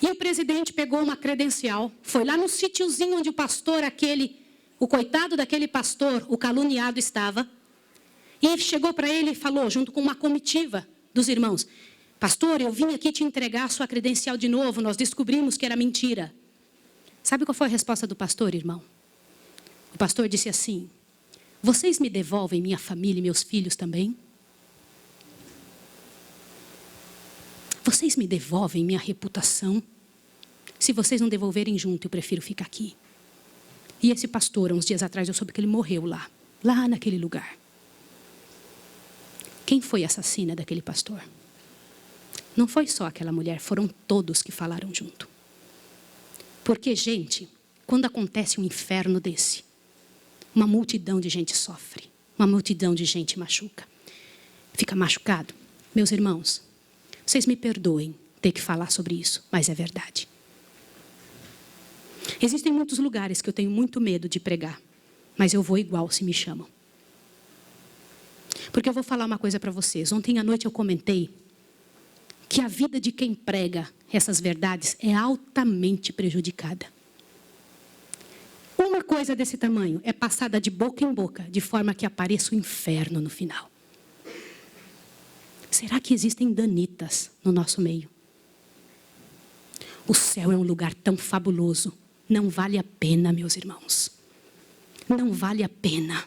E o presidente pegou uma credencial, foi lá no sítiozinho onde o pastor o coitado daquele pastor, o caluniado estava, e chegou para ele e falou, junto com uma comitiva dos irmãos, pastor, eu vim aqui te entregar a sua credencial de novo, nós descobrimos que era mentira. Sabe qual foi a resposta do pastor, irmão? O pastor disse assim, vocês me devolvem minha família e meus filhos também? Vocês me devolvem minha reputação? Se vocês não devolverem junto, eu prefiro ficar aqui. E esse pastor, uns dias atrás, eu soube que ele morreu lá naquele lugar. Quem foi a assassina daquele pastor? Não foi só aquela mulher, foram todos que falaram junto. Porque, gente, quando acontece um inferno desse, uma multidão de gente sofre, uma multidão de gente machuca. Fica machucado. Meus irmãos, vocês me perdoem ter que falar sobre isso, mas é verdade. Existem muitos lugares que eu tenho muito medo de pregar, mas eu vou igual se me chamam. Porque eu vou falar uma coisa para vocês. Ontem à noite eu comentei que a vida de quem prega essas verdades é altamente prejudicada. Uma coisa desse tamanho é passada de boca em boca, de forma que apareça o inferno no final. Será que existem danitas no nosso meio? O céu é um lugar tão fabuloso. Não vale a pena, meus irmãos. Não vale a pena.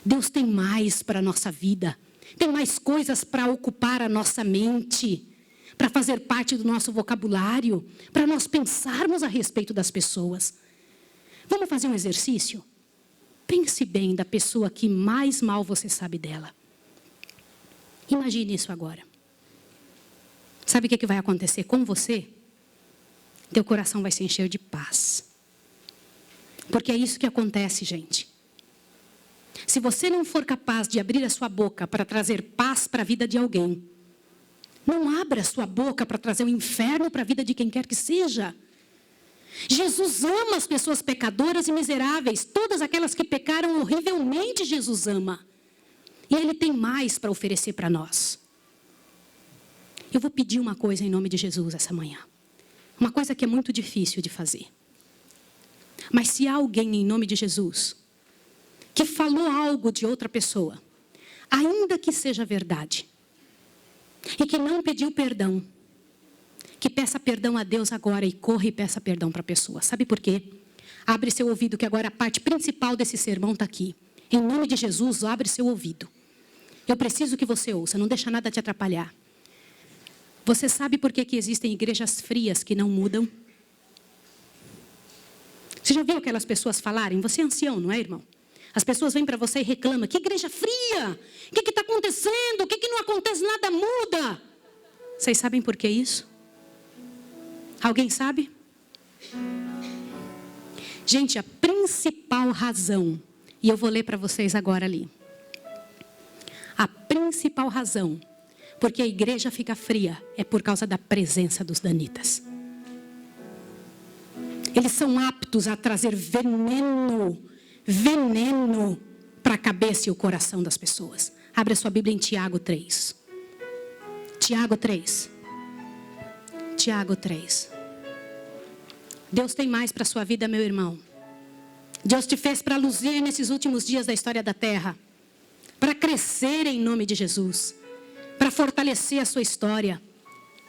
Deus tem mais para a nossa vida. Tem mais coisas para ocupar a nossa mente. Para fazer parte do nosso vocabulário. Para nós pensarmos a respeito das pessoas. Vamos fazer um exercício? Pense bem da pessoa que mais mal você sabe dela. Imagine isso agora. Sabe o que vai acontecer com você? Teu coração vai se encher de paz. Porque é isso que acontece, gente. Se você não for capaz de abrir a sua boca para trazer paz para a vida de alguém, não abra a sua boca para trazer o inferno para a vida de quem quer que seja. Jesus ama as pessoas pecadoras e miseráveis. Todas aquelas que pecaram horrivelmente, Jesus ama. E Ele tem mais para oferecer para nós. Eu vou pedir uma coisa em nome de Jesus essa manhã. Uma coisa que é muito difícil de fazer. Mas se há alguém em nome de Jesus que falou algo de outra pessoa, ainda que seja verdade, e que não pediu perdão, que peça perdão a Deus agora e corra e peça perdão para a pessoa. Sabe por quê? Abre seu ouvido, que agora a parte principal desse sermão está aqui. Em nome de Jesus, abre seu ouvido. Eu preciso que você ouça, não deixa nada te atrapalhar. Você sabe por que existem igrejas frias que não mudam? Você já viu aquelas pessoas falarem? Você é ancião, não é, irmão? As pessoas vêm para você e reclamam. Que igreja fria? O que está acontecendo? O que não acontece? Nada muda. Vocês sabem por que isso? Alguém sabe? Gente, a principal razão, e eu vou ler para vocês agora ali. A principal razão porque a igreja fica fria é por causa da presença dos danitas. Eles são aptos a trazer veneno para a cabeça e o coração das pessoas. Abre a sua Bíblia em Tiago 3. Tiago 3. Tiago 3. Deus tem mais para a sua vida, meu irmão. Deus te fez para luzir nesses últimos dias da história da terra. Para crescer em nome de Jesus. Para fortalecer a sua história.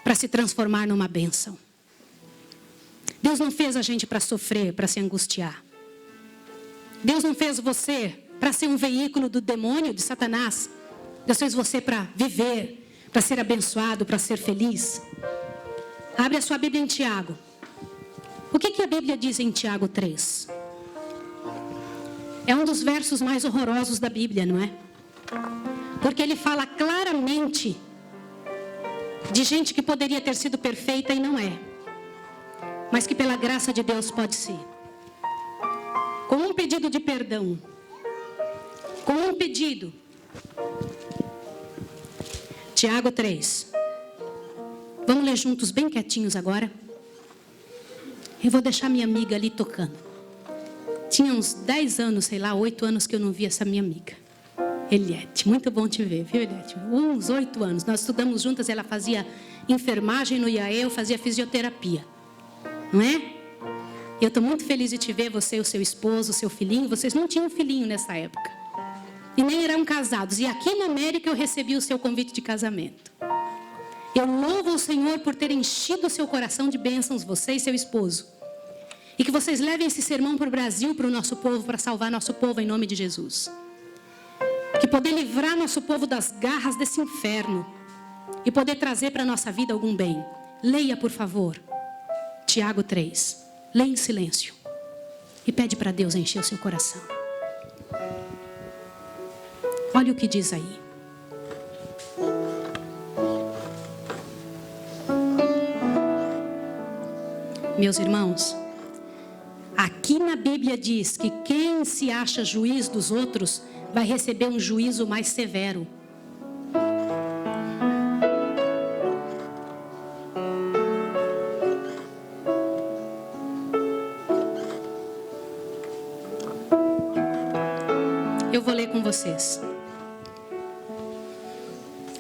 Para se transformar numa bênção. Deus não fez a gente para sofrer, para se angustiar. Deus não fez você para ser um veículo do demônio, de Satanás. Deus fez você para viver, para ser abençoado, para ser feliz. Abre a sua Bíblia em Tiago. O que a Bíblia diz em Tiago 3? É um dos versos mais horrorosos da Bíblia, não é? Porque ele fala claramente de gente que poderia ter sido perfeita e não é. Mas que pela graça de Deus pode ser. Com um pedido de perdão. Com um pedido. Tiago 3. Vamos ler juntos bem quietinhos agora. Eu vou deixar minha amiga ali tocando. Tinha uns 10 anos, sei lá, 8 anos que eu não via essa minha amiga. Eliette, muito bom te ver, viu, Eliette? Uns 8 anos. Nós estudamos juntas, ela fazia enfermagem no IAE, eu fazia fisioterapia. Não é? Eu estou muito feliz de te ver, você, o seu esposo, o seu filhinho. Vocês não tinham filhinho nessa época. E nem eram casados. E aqui na América eu recebi o seu convite de casamento. Eu louvo o Senhor por ter enchido o seu coração de bênçãos, você e seu esposo. E que vocês levem esse sermão para o Brasil, para o nosso povo, para salvar nosso povo em nome de Jesus. Que poder livrar nosso povo das garras desse inferno. E poder trazer para a nossa vida algum bem. Leia, por favor, Tiago 3. Leia em silêncio. E pede para Deus encher o seu coração. Olha o que diz aí. Meus irmãos, aqui na Bíblia diz que quem se acha juiz dos outros vai receber um juízo mais severo. Eu vou ler com vocês.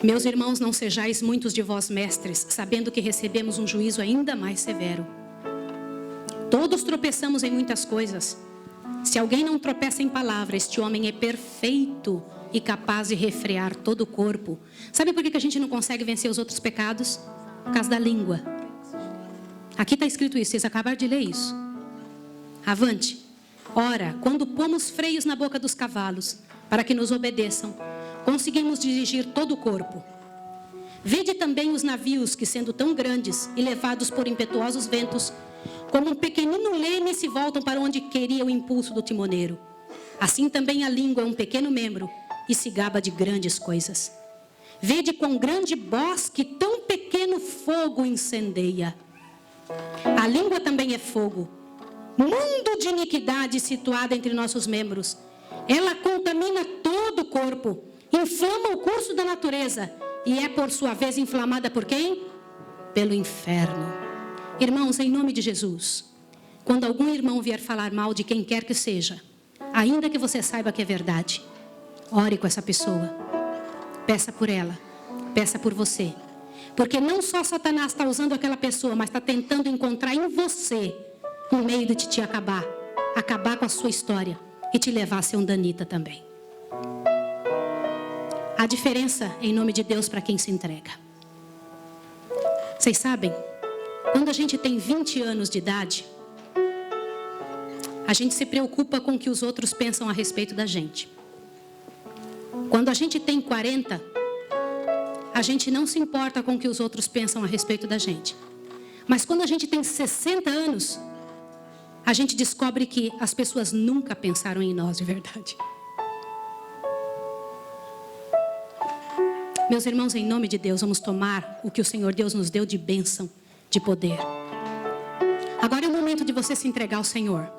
Meus irmãos, não sejais muitos de vós mestres, sabendo que recebemos um juízo ainda mais severo. Todos tropeçamos em muitas coisas. Se alguém não tropeça em palavra, este homem é perfeito e capaz de refrear todo o corpo. Sabe por que a gente não consegue vencer os outros pecados? Por causa da língua. Aqui está escrito isso, vocês acabaram de ler isso. Avante. Ora, quando pomos freios na boca dos cavalos, para que nos obedeçam, conseguimos dirigir todo o corpo. Vede também os navios que, sendo tão grandes e levados por impetuosos ventos, como um pequenino leme, se voltam para onde queria o impulso do timoneiro. Assim também a língua é um pequeno membro e se gaba de grandes coisas. Vede quão grande bosque tão pequeno fogo incendeia. A língua também é fogo, mundo de iniquidade situado entre nossos membros. Ela contamina todo o corpo, inflama o curso da natureza e é por sua vez inflamada por quem? Pelo inferno. Irmãos, em nome de Jesus, quando algum irmão vier falar mal de quem quer que seja, ainda que você saiba que é verdade, ore com essa pessoa, peça por ela, peça por você, porque não só Satanás está usando aquela pessoa, mas está tentando encontrar em você um meio de te acabar com a sua história e te levar a ser um danita também. A diferença em nome de Deus para quem se entrega. Vocês sabem, quando a gente tem 20 anos de idade, a gente se preocupa com o que os outros pensam a respeito da gente. Quando a gente tem 40, a gente não se importa com o que os outros pensam a respeito da gente. Mas quando a gente tem 60 anos, a gente descobre que as pessoas nunca pensaram em nós de verdade. Meus irmãos, em nome de Deus, vamos tomar o que o Senhor Deus nos deu de bênção, de poder. Agora é o momento de você se entregar ao Senhor,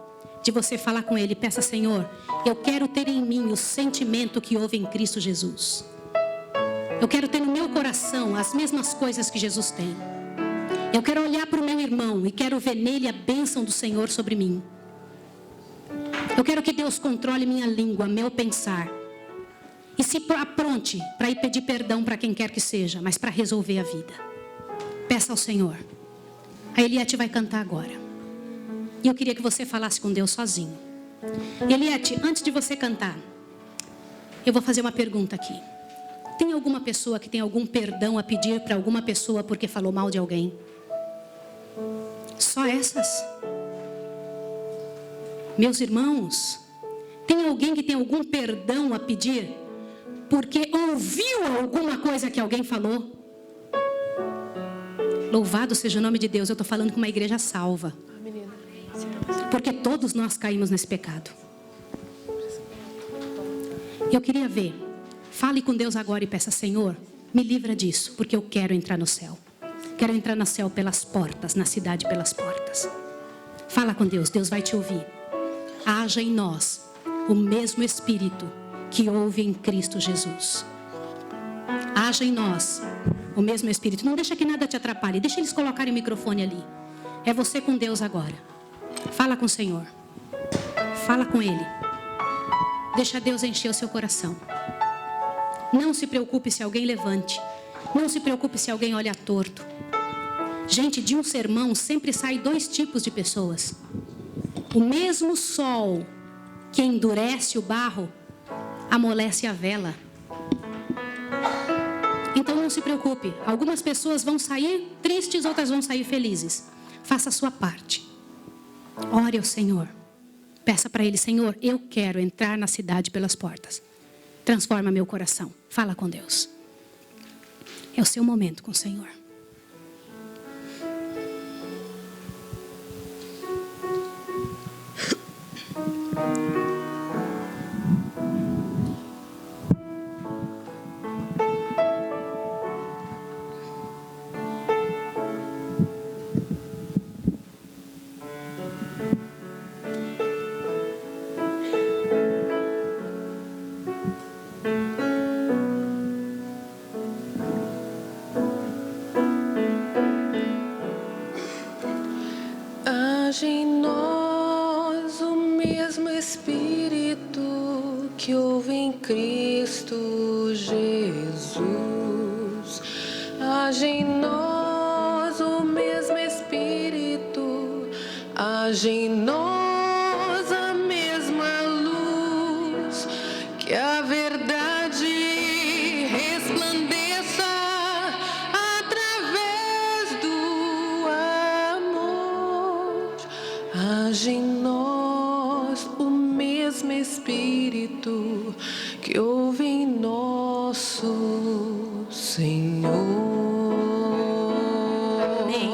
de você falar com Ele, peça: Senhor, eu quero ter em mim o sentimento que houve em Cristo Jesus. Eu quero ter no meu coração as mesmas coisas que Jesus tem. Eu quero olhar para o meu irmão e quero ver nele a bênção do Senhor sobre mim. Eu quero que Deus controle minha língua, meu pensar. E se apronte para ir pedir perdão para quem quer que seja, mas para resolver a vida. Peça ao Senhor. A Eliette vai cantar agora. E eu queria que você falasse com Deus sozinho. Eliette, antes de você cantar, eu vou fazer uma pergunta aqui. Tem alguma pessoa que tem algum perdão a pedir para alguma pessoa porque falou mal de alguém? Só essas? Meus irmãos, tem alguém que tem algum perdão a pedir porque ouviu alguma coisa que alguém falou? Louvado seja o nome de Deus, eu estou falando com uma igreja salva. Porque todos nós caímos nesse pecado. Eu queria ver, fale com Deus agora e peça: Senhor, me livra disso, porque eu quero entrar no céu. Quero entrar no céu pelas portas, na cidade pelas portas. Fala com Deus, Deus vai te ouvir. Haja em nós o mesmo Espírito que houve em Cristo Jesus. Haja em nós o mesmo Espírito. Não deixa que nada te atrapalhe. Deixa eles colocarem o microfone ali. É você com Deus agora. Fala com o Senhor. Fala com Ele. Deixa Deus encher o seu coração. Não se preocupe se alguém levante. Não se preocupe se alguém olha torto. Gente, de um sermão sempre sai 2 tipos de pessoas. O mesmo sol que endurece o barro, amolece a vela. Então não se preocupe. Algumas pessoas vão sair tristes, outras vão sair felizes. Faça a sua parte. Ore ao Senhor. Peça para Ele: Senhor, eu quero entrar na cidade pelas portas. Transforma meu coração. Fala com Deus. É o seu momento com o Senhor. Age em nós o mesmo Espírito que houve em Cristo Jesus. Age em nós o mesmo Espírito. Age em nós a mesma luz. Que a verdade resplandeça através do amor. Age em nós o mesmo Espírito que houve em nosso Senhor. Amém.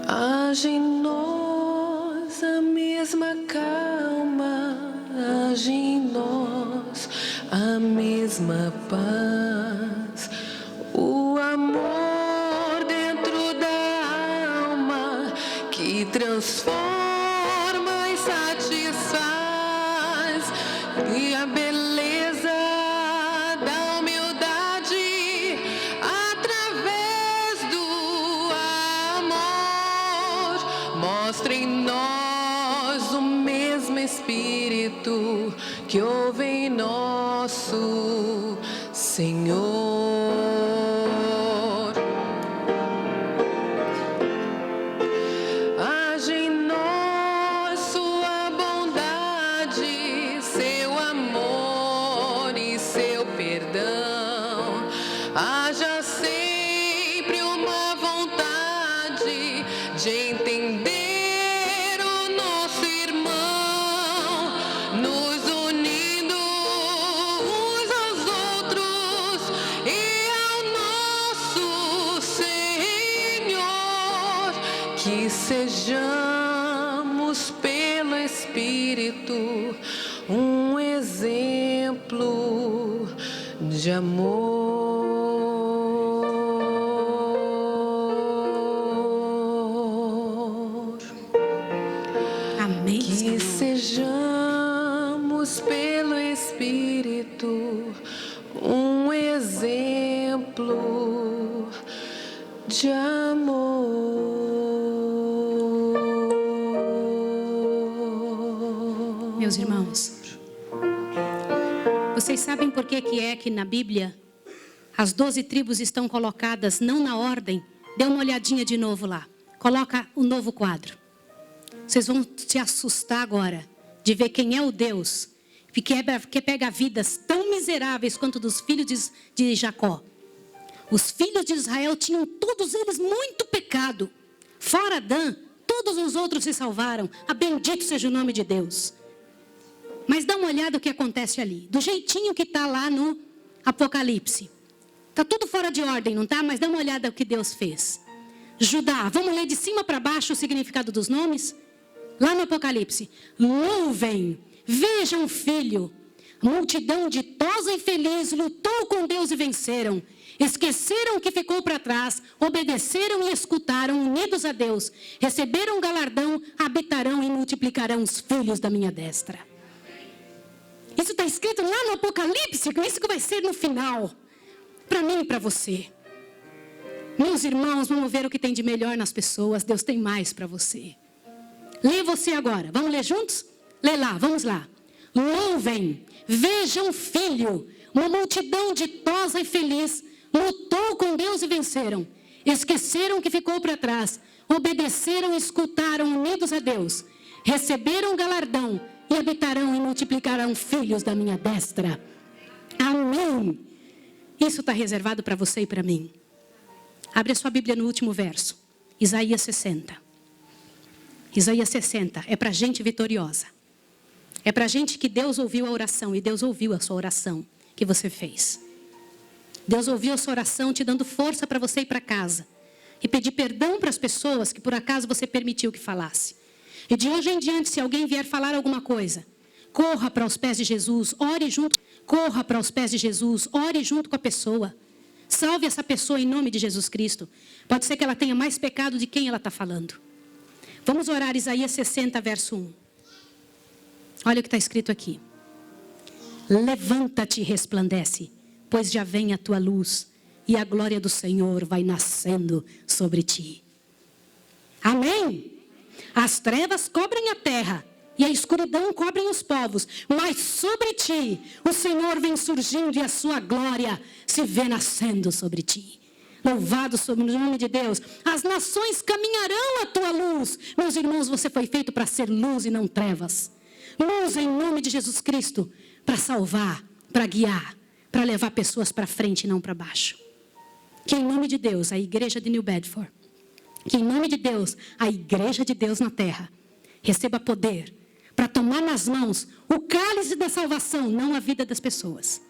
Age em nós a mesma calma. Age em nós a mesma paz. O amor dentro da alma que transforma e satisfaz. E a beleza da humildade através do amor. Mostra em nós o mesmo Espírito que houve em nosso Senhor. Age em nós sua bondade, seu amor e seu perdão. Haja sempre uma vontade de entender o nosso irmão, nos unindo uns aos outros e ao nosso Senhor. Que sejamos pelo Espírito um exemplo de amor. Amém, Que Senhor. sejamos pelo Espírito um exemplo de amor. Meus irmãos, vocês sabem por que que na Bíblia as 12 tribos estão colocadas não na ordem? Dê uma olhadinha de novo lá. Coloca o novo quadro. Vocês vão se assustar agora de ver quem é o Deus que pega vidas tão miseráveis quanto dos filhos de Jacó. Os filhos de Israel tinham todos eles muito pecado. Fora Adã, todos os outros se salvaram. Bendito seja o nome de Deus. Mas dá uma olhada o que acontece ali. Do jeitinho que está lá no Apocalipse. Está tudo fora de ordem, não está? Mas dá uma olhada o que Deus fez. Judá, vamos ler de cima para baixo o significado dos nomes? Lá no Apocalipse. Louvem, vejam o filho. A multidão ditosa e feliz lutou com Deus e venceram. Esqueceram o que ficou para trás, obedeceram e escutaram, unidos a Deus. Receberam galardão, habitarão e multiplicarão os filhos da minha destra. Isso está escrito lá no Apocalipse, isso que vai ser no final. Para mim e para você. Meus irmãos, vamos ver o que tem de melhor nas pessoas. Deus tem mais para você. Lê você agora. Vamos ler juntos? Lê lá, vamos lá. Louvem, vejam filho. Uma multidão ditosa e feliz lutou com Deus e venceram. Esqueceram o que ficou para trás. Obedeceram e escutaram unidos a Deus. Receberam galardão e habitarão e multiplicarão filhos da minha destra. Amém. Isso está reservado para você e para mim. Abre a sua Bíblia no último verso. Isaías 60. Isaías 60 é para gente vitoriosa. É para gente que Deus ouviu a oração. E Deus ouviu a sua oração que você fez. Deus ouviu a sua oração te dando força para você ir para casa. E pedir perdão para as pessoas que por acaso você permitiu que falasse. E de hoje em diante, se alguém vier falar alguma coisa, corra para os pés de Jesus, ore junto. Corra para os pés de Jesus, ore junto com a pessoa. Salve essa pessoa em nome de Jesus Cristo. Pode ser que ela tenha mais pecado de quem ela está falando. Vamos orar Isaías 60, verso 1. Olha o que está escrito aqui. Levanta-te e resplandece, pois já vem a tua luz, e a glória do Senhor vai nascendo sobre ti. Amém? As trevas cobrem a terra, e a escuridão cobrem os povos, mas sobre ti o Senhor vem surgindo e a sua glória se vê nascendo sobre ti. Louvado sobre o nome de Deus. As nações caminharão à tua luz. Meus irmãos, você foi feito para ser luz e não trevas. Luz em nome de Jesus Cristo, para salvar, para guiar, para levar pessoas para frente e não para baixo. Que em nome de Deus, a igreja de New Bedford, que em nome de Deus, a igreja de Deus na terra, receba poder para tomar nas mãos o cálice da salvação, não a vida das pessoas.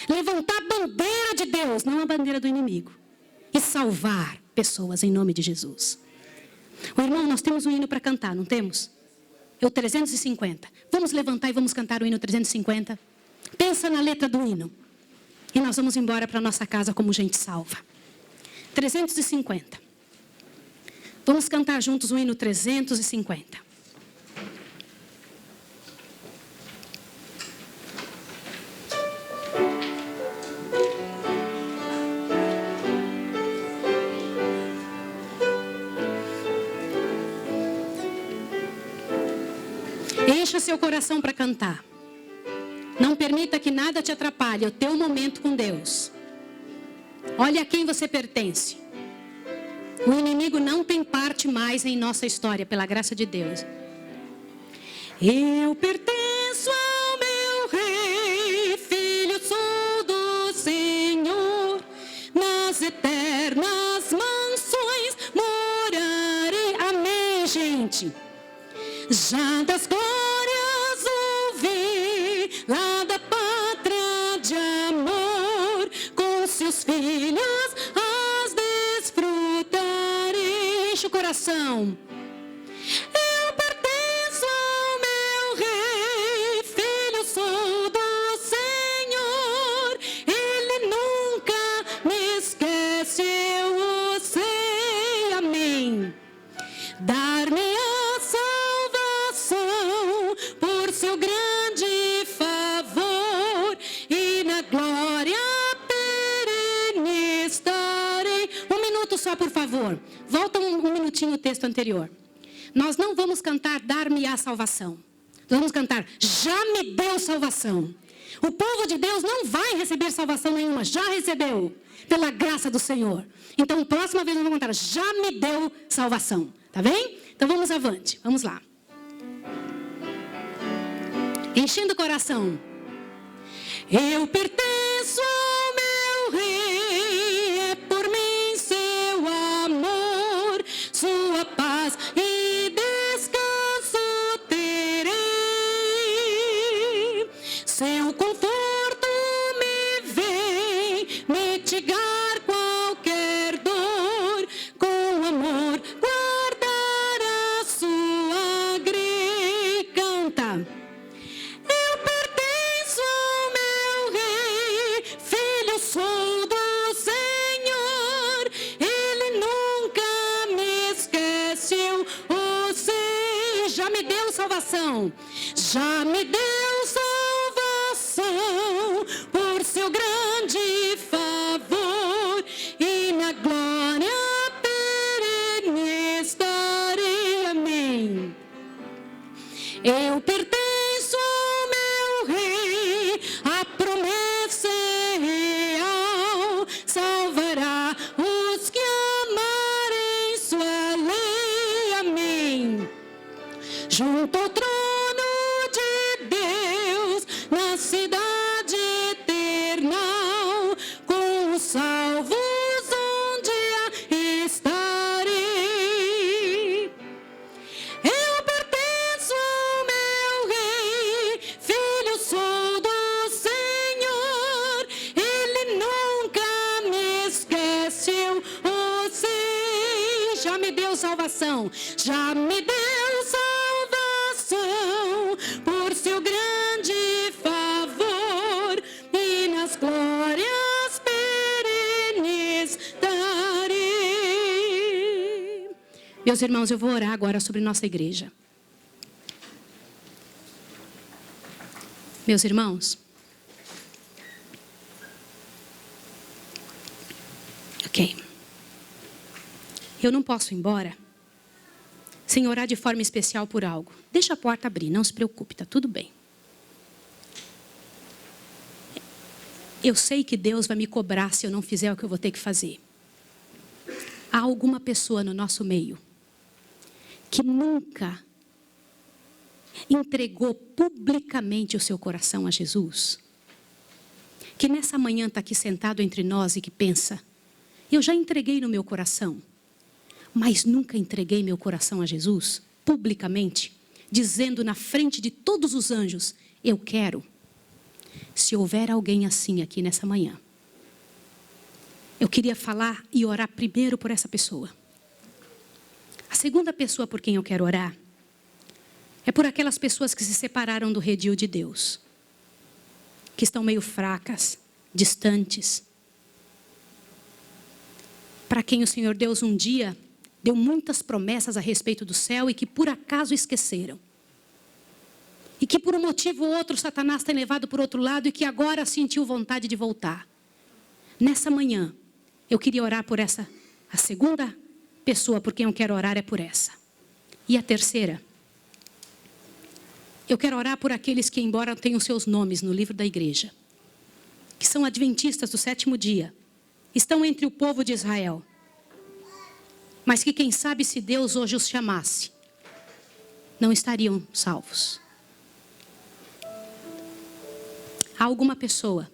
Levantar a bandeira de Deus, não a bandeira do inimigo. E salvar pessoas em nome de Jesus. O irmão, nós temos um hino para cantar, não temos? É o 350. Vamos levantar e vamos cantar o hino 350. Pensa na letra do hino. E nós vamos embora para a nossa casa como gente salva. 350. Vamos cantar juntos o hino 350. Encha seu coração para cantar. Não permita que nada te atrapalhe o teu momento com Deus. Olha a quem você pertence. O inimigo não tem parte mais em nossa história, pela graça de Deus. Eu pertenço ao meu Rei, filho sou do Senhor. Nas eternas mansões morarei. Amém, gente. Já das glórias ouvi, lá da pátria de amor, com seus filhos as desfrutarei. Enche o coração. Eu pertenço ao meu Rei, filho sou do Senhor. Ele nunca me esquece, eu o sei. Amém. Dar-me a salvação por seu grande favor, e na glória perene estarei. Um minuto só, por favor. Volta um minutinho o texto anterior. Nós não vamos cantar dar-me a salvação. Nós vamos cantar já me deu salvação. O povo de Deus não vai receber salvação nenhuma, já recebeu, pela graça do Senhor. Então, próxima vez nós vamos cantar já me deu salvação. Tá bem? Então vamos avante, vamos lá. Enchendo o coração. Eu pertenço ao meu Rei, é por mim seu amor, sua paz e descanso terei. Seu conforto me vem mitigar qualquer dor, com amor guardar a sua grei. Canta. Eu pertenço ao meu Rei, filho sou do Senhor. Ele nunca me esquece, eu o sei. Já me deu salvação, já me deu salvação por seu grande favor, e na glória salvação. Já me deu salvação por seu grande favor, e nas glórias perenes darei. Meus irmãos, eu vou orar agora sobre nossa igreja. Meus irmãos, ok, eu não posso ir embora sem orar de forma especial por algo. Deixa a porta abrir, não se preocupe, está tudo bem. Eu sei que Deus vai me cobrar se eu não fizer o que eu vou ter que fazer. Há alguma pessoa no nosso meio que nunca entregou publicamente o seu coração a Jesus, que nessa manhã está aqui sentado entre nós e que pensa: eu já entreguei no meu coração, mas nunca entreguei meu coração a Jesus publicamente, dizendo na frente de todos os anjos: eu quero. Se houver alguém assim aqui nessa manhã, eu queria falar e orar primeiro por essa pessoa. A segunda pessoa por quem eu quero orar é por aquelas pessoas que se separaram do redil de Deus, que estão meio fracas, distantes, para quem o Senhor Deus um dia deu muitas promessas a respeito do céu e que por acaso esqueceram. E que por um motivo ou outro Satanás tem levado por outro lado e que agora sentiu vontade de voltar. Nessa manhã, eu queria orar por essa. A segunda pessoa por quem eu quero orar é por essa. E a terceira, eu quero orar por aqueles que, embora tenham seus nomes no livro da igreja, que são adventistas do 7º dia, estão entre o povo de Israel, mas que quem sabe se Deus hoje os chamasse, não estariam salvos. Há alguma pessoa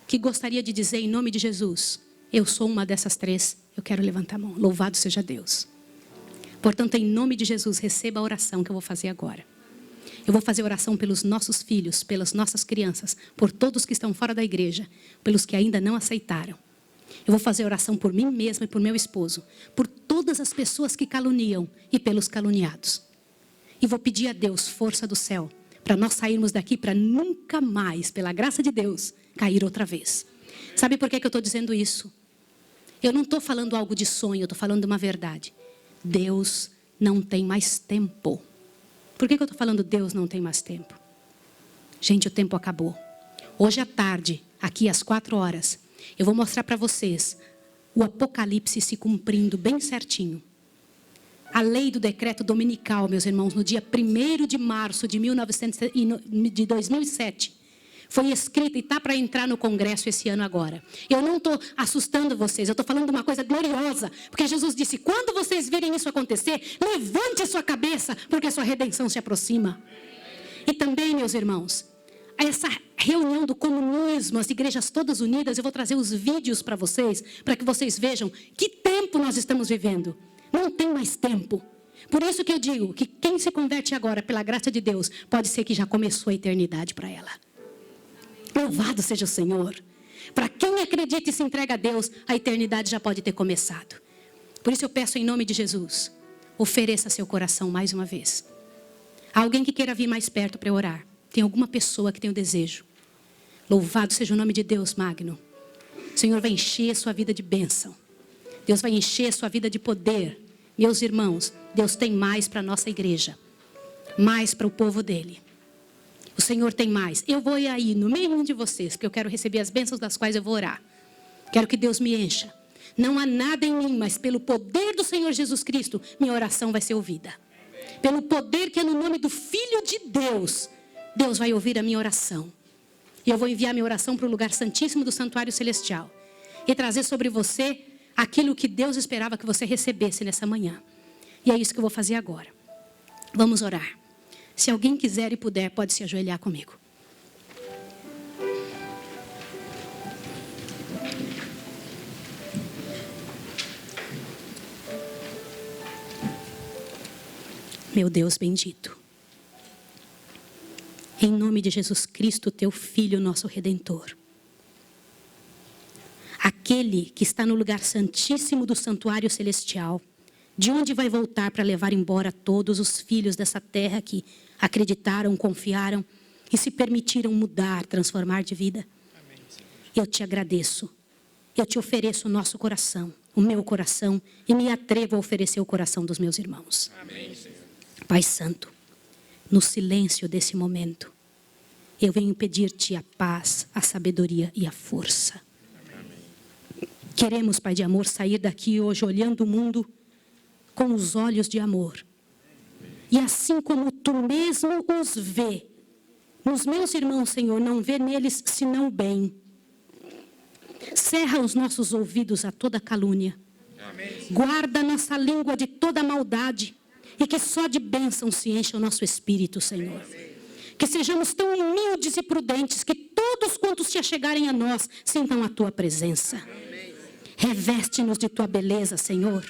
que gostaria de dizer em nome de Jesus: eu sou uma dessas três, eu quero levantar a mão. Louvado seja Deus. Portanto, em nome de Jesus, receba a oração que eu vou fazer agora. Eu vou fazer oração pelos nossos filhos, pelas nossas crianças, por todos que estão fora da igreja, pelos que ainda não aceitaram. Eu vou fazer oração por mim mesma e por meu esposo, por todas as pessoas que caluniam e pelos caluniados. E vou pedir a Deus força do céu, para nós sairmos daqui para nunca mais, pela graça de Deus, cair outra vez. Sabe por que eu estou dizendo isso? Eu não estou falando algo de sonho, eu estou falando uma verdade. Deus não tem mais tempo. Por que eu estou falando Deus não tem mais tempo? Gente, o tempo acabou. Hoje à tarde, aqui às 4 horas, eu vou mostrar para vocês o Apocalipse se cumprindo bem certinho. A lei do decreto dominical, meus irmãos, no dia 1º de março de 2007, foi escrita e está para entrar no Congresso esse ano agora. Eu não estou assustando vocês, eu estou falando uma coisa gloriosa. Porque Jesus disse: quando vocês virem isso acontecer, levante a sua cabeça, porque a sua redenção se aproxima. E também, meus irmãos, essa reunião do comunismo, as igrejas todas unidas, eu vou trazer os vídeos para vocês, para que vocês vejam que tempo nós estamos vivendo. Não tem mais tempo. Por isso que eu digo que quem se converte agora, pela graça de Deus, pode ser que já começou a eternidade para ela. Louvado seja o Senhor. Para quem acredita e se entrega a Deus, a eternidade já pode ter começado. Por isso eu peço em nome de Jesus, ofereça seu coração mais uma vez. Há alguém que queira vir mais perto para orar? Tem alguma pessoa que tem o desejo? Louvado seja o nome de Deus, Magno. O Senhor vai encher a sua vida de bênção. Deus vai encher a sua vida de poder. Meus irmãos, Deus tem mais para a nossa igreja. Mais para o povo dele. O Senhor tem mais. Eu vou ir aí no meio de vocês, porque eu quero receber as bênçãos das quais eu vou orar. Quero que Deus me encha. Não há nada em mim, mas pelo poder do Senhor Jesus Cristo, minha oração vai ser ouvida. Pelo poder que é no nome do Filho de Deus, Deus vai ouvir a minha oração. E eu vou enviar minha oração para o lugar santíssimo do santuário celestial. E trazer sobre você aquilo que Deus esperava que você recebesse nessa manhã. E é isso que eu vou fazer agora. Vamos orar. Se alguém quiser e puder, pode se ajoelhar comigo. Meu Deus bendito. Em nome de Jesus Cristo, teu Filho, nosso Redentor. Aquele que está no lugar santíssimo do santuário celestial, De onde vai voltar para levar embora todos os filhos dessa terra que acreditaram, confiaram e se permitiram mudar, transformar de vida? Eu te agradeço. Eu te ofereço o nosso coração, o meu coração, e me atrevo a oferecer o coração dos meus irmãos. Amém, Senhor. Pai Santo, no silêncio desse momento, eu venho pedir-te a paz, a sabedoria e a força. Amém. Queremos, Pai de amor, sair daqui hoje olhando o mundo com os olhos de amor. E assim como tu mesmo os vê, nos meus irmãos, Senhor, não vê neles senão o bem. Cerra os nossos ouvidos a toda calúnia. Amém. Guarda nossa língua de toda maldade. E que só de bênção se encha o nosso espírito, Senhor. Que sejamos tão humildes e prudentes que todos quantos se achegarem a nós sintam a tua presença. Reveste-nos de tua beleza, Senhor.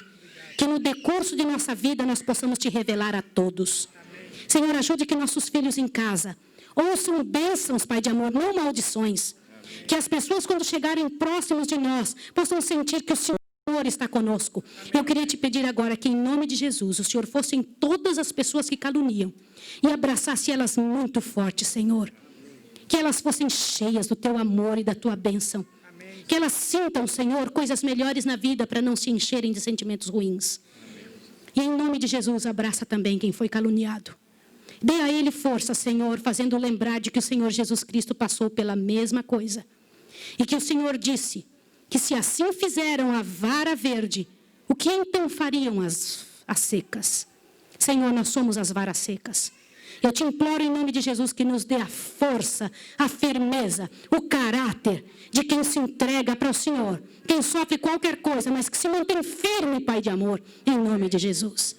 Que no decurso de nossa vida nós possamos te revelar a todos. Senhor, ajude que nossos filhos em casa ouçam bênçãos, Pai de amor, não maldições. Que as pessoas, quando chegarem próximos de nós, possam sentir que o Senhor está conosco. Eu queria te pedir agora que, em nome de Jesus, o Senhor fosse em todas as pessoas que caluniam e abraçasse elas muito forte, Senhor. Que elas fossem cheias do teu amor e da tua bênção. Que elas sintam, Senhor, coisas melhores na vida para não se encherem de sentimentos ruins. E em nome de Jesus, abraça também quem foi caluniado. Dê a ele força, Senhor, fazendo lembrar de que o Senhor Jesus Cristo passou pela mesma coisa. E que o Senhor disse que se assim fizeram a vara verde, o que então fariam as secas? Senhor, nós somos as varas secas. Eu te imploro em nome de Jesus que nos dê a força, a firmeza, o caráter de quem se entrega para o Senhor. Quem sofre qualquer coisa, mas que se mantém firme, Pai de amor, em nome de Jesus.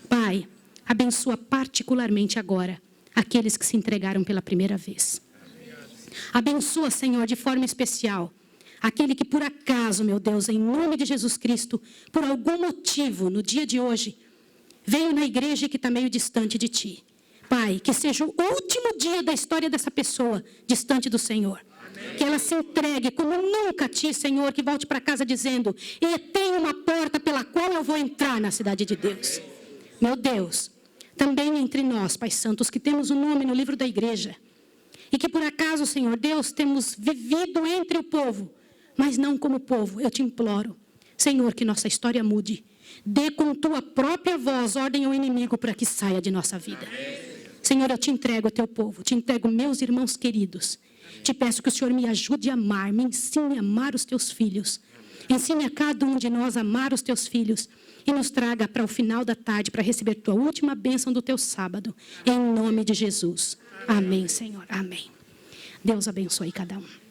Pai, abençoa particularmente agora aqueles que se entregaram pela primeira vez. Abençoa, Senhor, de forma especial aquele que por acaso, meu Deus, em nome de Jesus Cristo, por algum motivo, no dia de hoje, veio na igreja e que está meio distante de Ti. Pai, que seja o último dia da história dessa pessoa distante do Senhor. Amém. Que ela se entregue como nunca a Ti, Senhor, que volte para casa dizendo: e tem uma porta pela qual eu vou entrar na cidade de Deus. Amém. Meu Deus, também entre nós, Pai Santos, que temos o nome no livro da igreja, e que por acaso, Senhor Deus, temos vivido entre o povo, mas não como povo, eu te imploro, Senhor, que nossa história mude. Dê com tua própria voz ordem ao inimigo para que saia de nossa vida. Senhor, eu te entrego o teu povo, te entrego meus irmãos queridos. Te peço que o Senhor me ajude a amar, me ensine a amar os teus filhos. Ensine a cada um de nós a amar os teus filhos e nos traga para o final da tarde para receber tua última bênção do teu sábado. Em nome de Jesus. Amém, Senhor. Amém. Deus abençoe cada um.